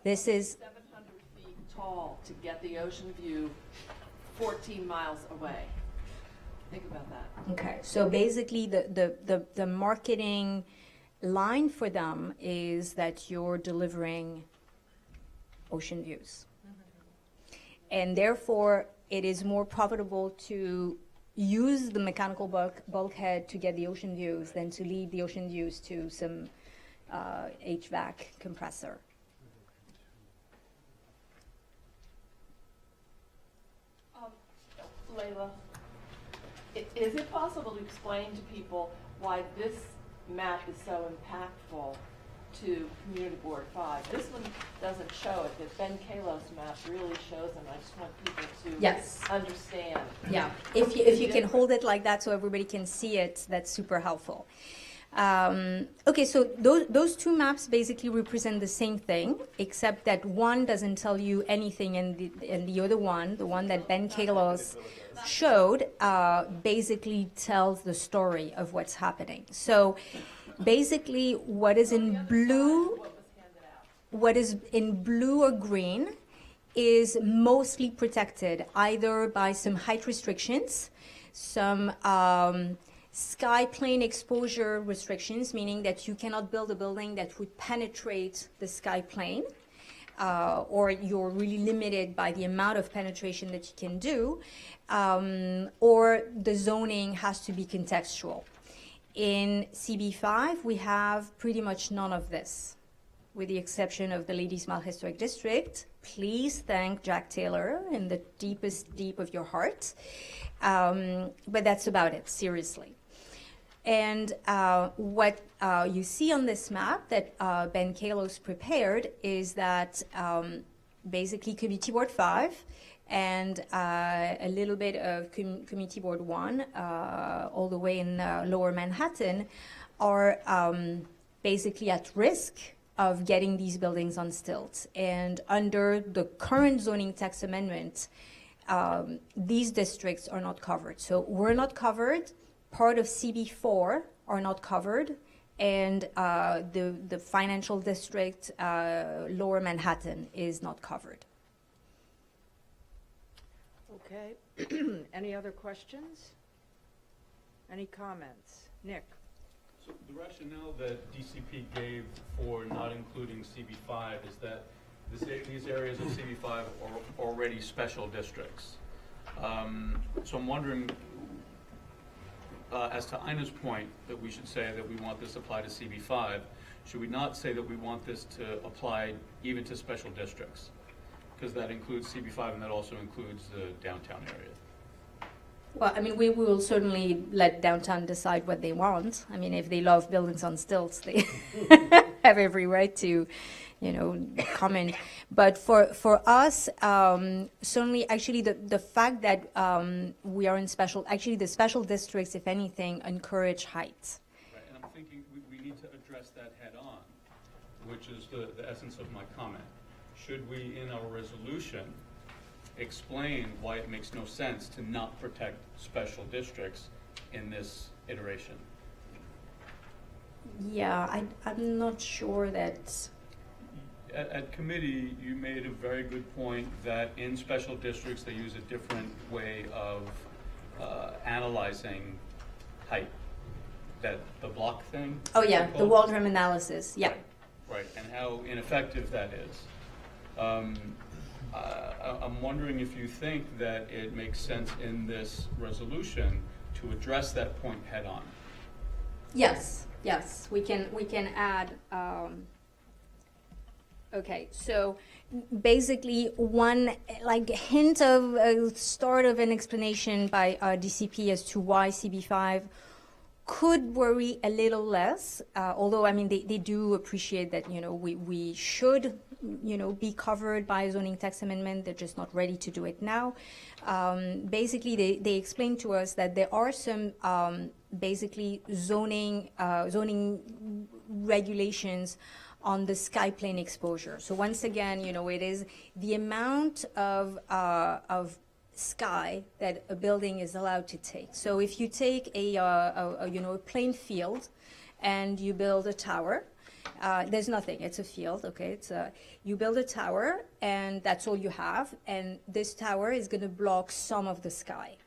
This is 700 feet tall to get the ocean view 14 miles away. Think about that. okay. So basically, the marketing line for them is that you're delivering ocean views, and therefore it is more profitable to use the mechanical bulkhead to get the ocean views than to lead the ocean views to some HVAC compressor. Layla, is it possible to explain to people why this map is so impactful to Community Board 5? This one doesn't show it, but Ben Kallos' map really shows them. I just want people to Yes. understand. Yeah, if you can hold it like that so everybody can see it, that's super helpful. Okay, so those two maps basically represent the same thing, except that one doesn't tell you anything, and the other one, the one that Ben Kallos showed, basically tells the story of what's happening. So basically, what is in blue or green is mostly protected either by some height restrictions, some sky plane exposure restrictions, meaning that you cannot build a building that would penetrate the sky plane, or you're really limited by the amount of penetration that you can do, or the zoning has to be contextual. In CB5, we have pretty much none of this, with the exception of the Ladies Mile Historic District. Please thank Jack Taylor in the deepest deep of your heart. But that's about it, seriously. And what you see on this map that Ben Kallos prepared is that basically Community Board 5 and a little bit of Community Board 1 all the way in Lower Manhattan are basically at risk of getting these buildings on stilts. And under the current zoning text amendment, these districts are not covered. So we're not covered. Part of CB4 are not covered, and the financial district, Lower Manhattan, is not covered. Okay. Any other questions? Any comments? Nick? So the rationale that DCP gave for not including CB5 is that these areas of CB5 are already special districts. So I'm wondering, as to Ina's point, that we should say that we want this applied to CB5, should we not say that we want this to apply even to special districts? Because that includes CB5 and that also includes the downtown area. Well, I mean, we will certainly let downtown decide what they want. I mean, if they love buildings on stilts, they have every right to, comment. But for us, certainly, actually, the fact that we are in the special districts, if anything, encourage height. Right, and I'm thinking we need to address that head on, which is the essence of my comment. Should we, in our resolution, explain why it makes no sense to not protect special districts in this iteration? Yeah, I'm not sure that. At committee, you made a very good point that in special districts, they use a different way of analyzing height. That the block thing? Oh, yeah, the Waldron analysis, yeah. Right, and how ineffective that is. I'm wondering if you think that it makes sense in this resolution to address that point head on. Yes, we can add. Okay, so basically one hint of a start of an explanation by DCP as to why CB5 could worry a little less, although I mean they do appreciate that we should be covered by a zoning text amendment. They're just not ready to do it now. Basically, they explained to us that there are some basically zoning regulations on the sky plane exposure. So once again, it is the amount of sky that a building is allowed to take. So if you take a plain field and you build a tower, there's nothing, it's a field, okay? You build a tower and that's all you have, and this tower is gonna block some of the sky,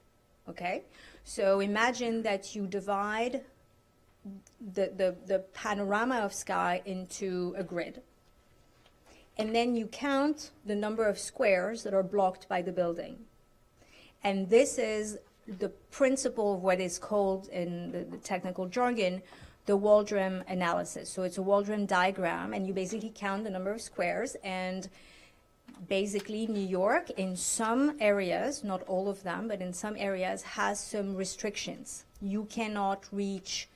okay? So imagine that you divide the panorama of sky into a grid, and then you count the number of squares that are blocked by the building. And this is the principle of what is called in the technical jargon the Waldron analysis. So it's a Waldron diagram, and you basically count the number of squares, and basically New York in some areas, not all of them, but in some areas has some restrictions. You cannot reach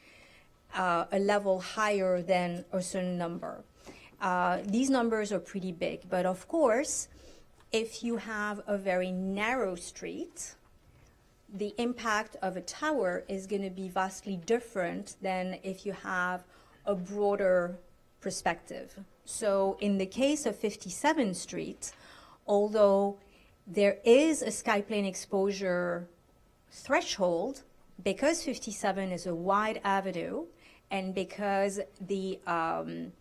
a level higher than a certain number. These numbers are pretty big, but of course, if you have a very narrow street, the impact of a tower is going to be vastly different than if you have a broader perspective. So in the case of 57th Street, although there is a sky plane exposure threshold, because 57 is a wide avenue, and because the Grand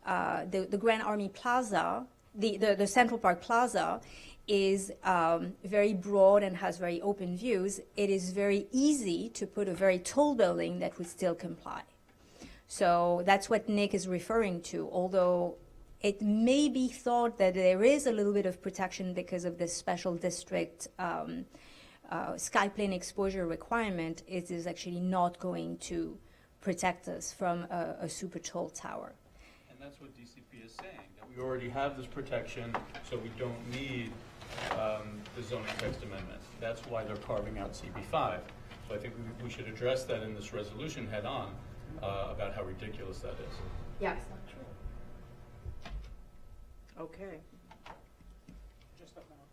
Army Plaza, the Central Park Plaza is very broad and has very open views, it is very easy to put a very tall building that would still comply. So that's what Nick is referring to, although it may be thought that there is a little bit of protection because of the special district sky plane exposure requirement. It is actually not going to protect us from a super tall tower. And that's what DCP is saying, that we already have this protection, so we don't need the zoning text amendment. That's why they're carving out CB5. So I think we should address that in this resolution head on about how ridiculous that is. Yeah. It's not true. Okay.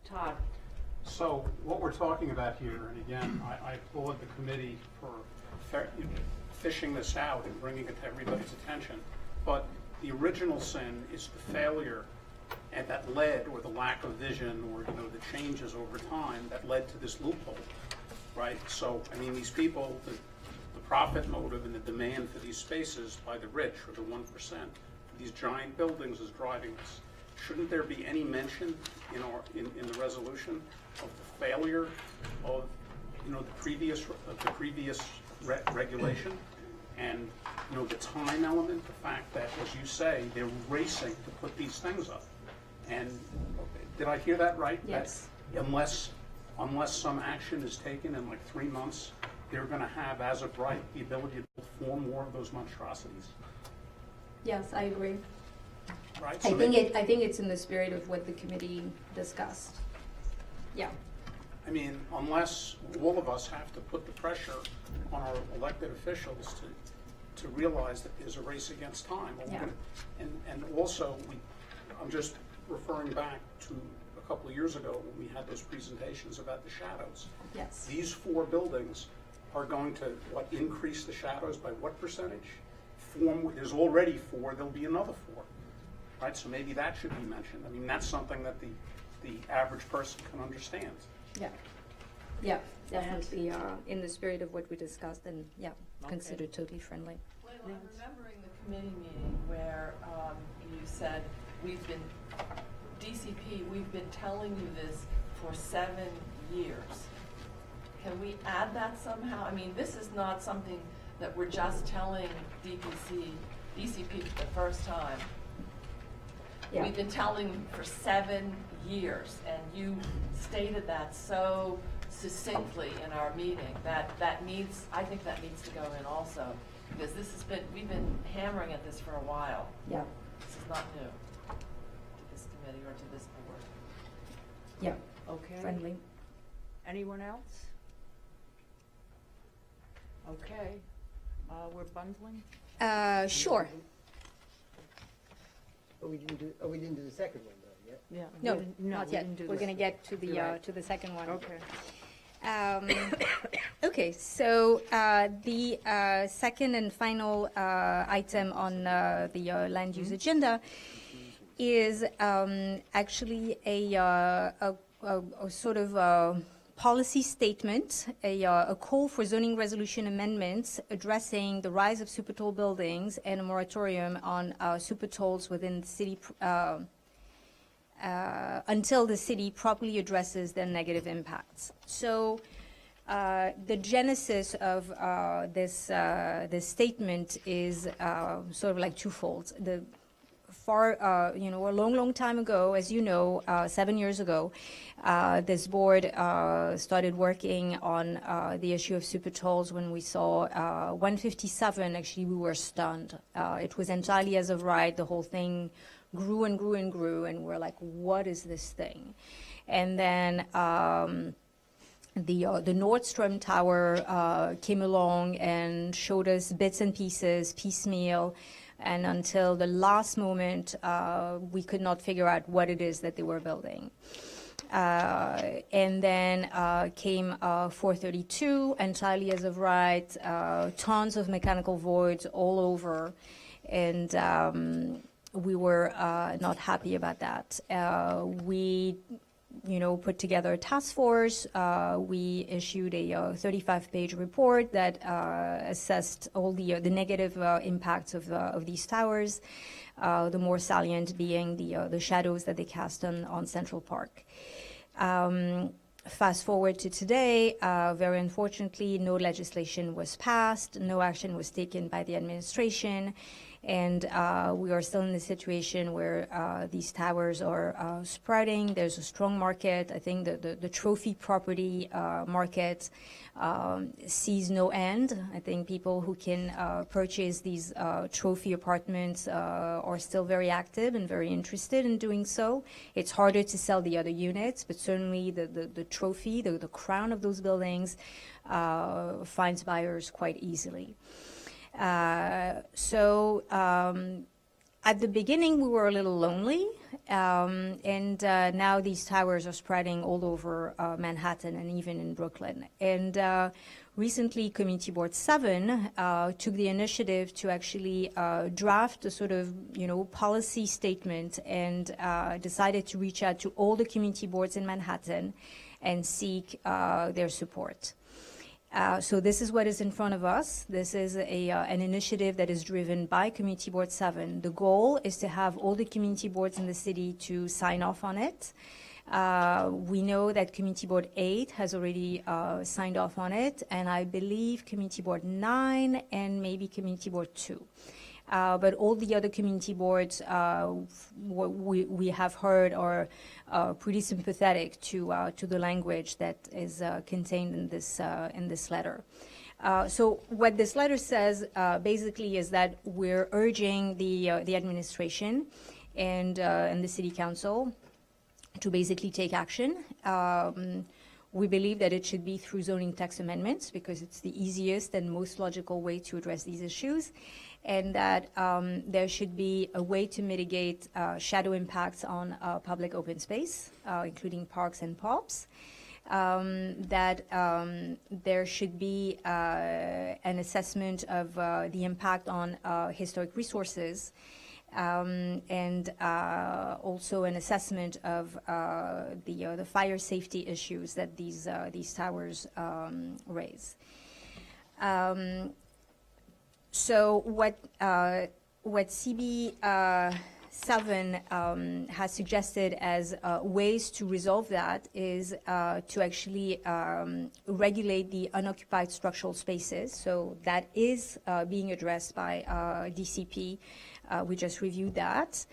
Todd. So what we're talking about here, and again, I applaud the committee for fishing this out and bringing it to everybody's attention, but the original sin is the failure and that led, or the lack of vision, or the changes over time that led to this loophole, right? So, I mean, these people, the profit motive and the demand for these spaces by the rich, or the 1%, for these giant buildings is driving this. Shouldn't there be any mention in the resolution of the failure of the previous regulation, and the time element, the fact that, as you say, they're racing to put these things up? And did I hear that right? Yes. That unless some action is taken in like 3 months, they're going to have, as of right, the ability to perform more of those monstrosities. Yes, I agree. Right. I think it's in the spirit of what the committee discussed. Yeah. I mean, unless all of us have to put the pressure on our elected officials to realize that there's a race against time. Are we Yeah. gonna- And also, I'm just referring back to a couple of years ago when we had those presentations about the shadows. Yes. These 4 buildings are going to, increase the shadows by what percentage? There's already 4, there'll be another 4, right? So maybe that should be mentioned. I mean, that's something that the average person can understand. Yeah. Yeah, definitely, in the spirit of what we discussed, and yeah, considered totally friendly. I'm remembering the committee meeting where you said, DCP, we've been telling you this for 7 years. Can we add that somehow? I mean, this is not something that we're just telling DCP for the first time. Yeah. We've been telling them for 7 years, and you stated that so succinctly in our meeting that I think that needs to go in also, because we've been hammering at this for a while. Yeah. This is not new to this committee or to this board. Yeah. Okay. Friendly. Anyone else? Okay. We're bundling? Sure. But we didn't do the second one though, yet? Yeah. No, we not yet. didn't do We're this. going to get to You're right. the second one. Okay. Okay, so the second and final item on the land use agenda is actually a sort of policy statement, a call for zoning resolution amendments addressing the rise of super tall buildings and a moratorium on super talls within the city until the city properly addresses their negative impacts. So the genesis of this statement is sort of like twofold. A long time ago, as you know, 7 years ago, this board started working on the issue of super tolls. When we saw 157, actually, we were stunned. It was entirely as of right. The whole thing grew and grew and grew, and we're like, what is this thing? And then the Nordstrom Tower came along and showed us bits and pieces, piecemeal, and until the last moment, we could not figure out what it is that they were building. And then came 432, entirely as of right, tons of mechanical voids all over, and we were not happy about that. We put together a task force. We issued a 35-page report that assessed all the negative impacts of these towers, the more salient being the shadows that they cast on Central Park. Fast forward to today, very unfortunately, no legislation was passed, no action was taken by the administration, and we are still in the situation where these towers are spreading. There's a strong market. I think the trophy property market sees no end. I think people who can purchase these trophy apartments are still very active and very interested in doing so. It's harder to sell the other units, but certainly the trophy, the crown of those buildings, finds buyers quite easily. So at the beginning, we were a little lonely, and now these towers are spreading all over Manhattan and even in Brooklyn. And recently, Community Board 7 took the initiative to actually draft a sort of, policy statement and decided to reach out to all the community boards in Manhattan and seek their support. So this is what is in front of us. This is an initiative that is driven by Community Board 7. The goal is to have all the community boards in the city to sign off on it. We know that Community Board 8 has already signed off on it, and I believe Community Board 9 and maybe Community Board 2. But all the other community boards we have heard are pretty sympathetic to the language that is contained in this letter. So what this letter says basically is that we're urging the administration and the city council to basically take action. We believe that it should be through zoning text amendments because it's the easiest and most logical way to address these issues, and that there should be a way to mitigate shadow impacts on public open space, including parks and POPs. That there should be an assessment of the impact on historic resources, and also an assessment of the fire safety issues that these towers raise. So what CB 7 has suggested as ways to resolve that is to actually regulate the unoccupied structural spaces. So that is being addressed by DCP. We just reviewed that.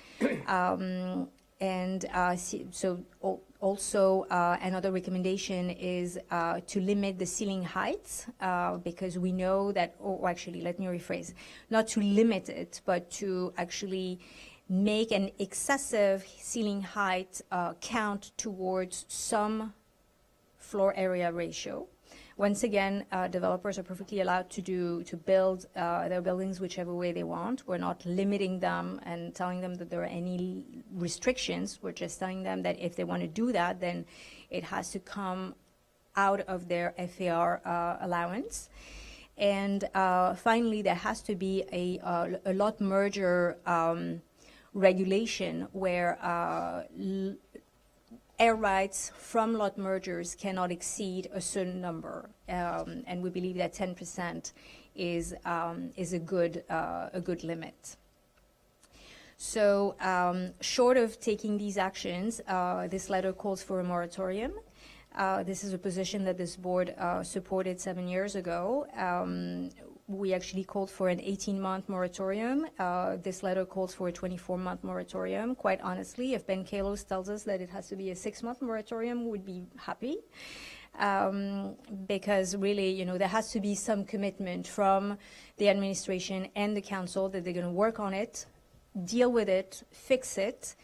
Also another recommendation is to limit the ceiling heights because we know that, or actually let me rephrase, not to limit it, but to actually make an excessive ceiling height count towards some floor area ratio. Once again, developers are perfectly allowed to build their buildings whichever way they want. We're not limiting them and telling them that there are any restrictions. We're just telling them that if they want to do that, then it has to come out of their FAR allowance. And finally, there has to be a lot merger regulation where air rights from lot mergers cannot exceed a certain number, and we believe that 10% is a good limit. So, short of taking these actions, this letter calls for a moratorium. This is a position that this board supported 7 years ago. We actually called for an 18-month moratorium. This letter calls for a 24-month moratorium. Quite honestly, if Ben Kallos tells us that it has to be a 6-month moratorium, we'd be happy. Because really, there has to be some commitment from the administration and the council that they're going to work on it, deal with it, fix it,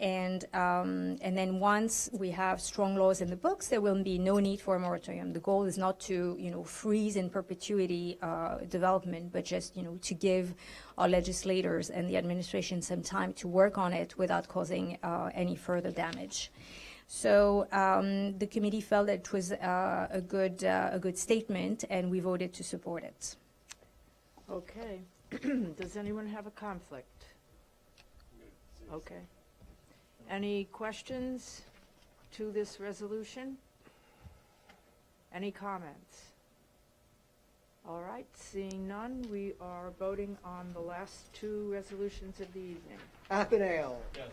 and then once we have strong laws in the books, there will be no need for a moratorium. The goal is not to, freeze in perpetuity development, but just, to give our legislators and the administration some time to work on it without causing any further damage. So the committee felt that it was a good statement, and we voted to support it. Okay. Does anyone have a conflict? Okay. Any questions to this resolution? Any comments? All right, seeing none, we are voting on the last two resolutions of the evening. Appanale. Yes.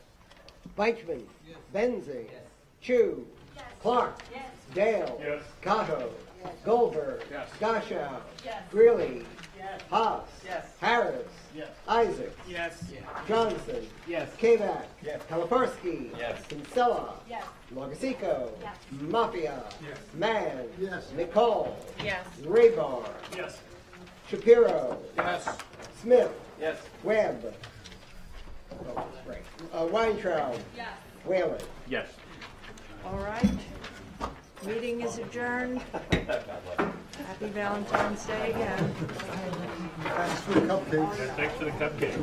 Weichman. Yes. Benzing. Yes. Chu. Yes. Clark. Yes. Dale. Yes. Cato. Yes. Goldberg. Yes. Gashow. Yes. Greeley. Yes. Haas. Yes. Harris. Yes. Isaac. Yes. Johnson. Yes. Kavak. Yes. Kalafarsky. Yes. Kinsella. Yes. Logasico. Yes. Mafia. Yes. Mann. Yes. Nicole. Yes. Raybar. Yes. Shapiro. Yes. Smith. Yes. Webb. Weintraub. Yes. Whalen. Yes. All right. Meeting is adjourned. Happy Valentine's Day again. Thanks for the cupcakes. Thanks for the cupcake.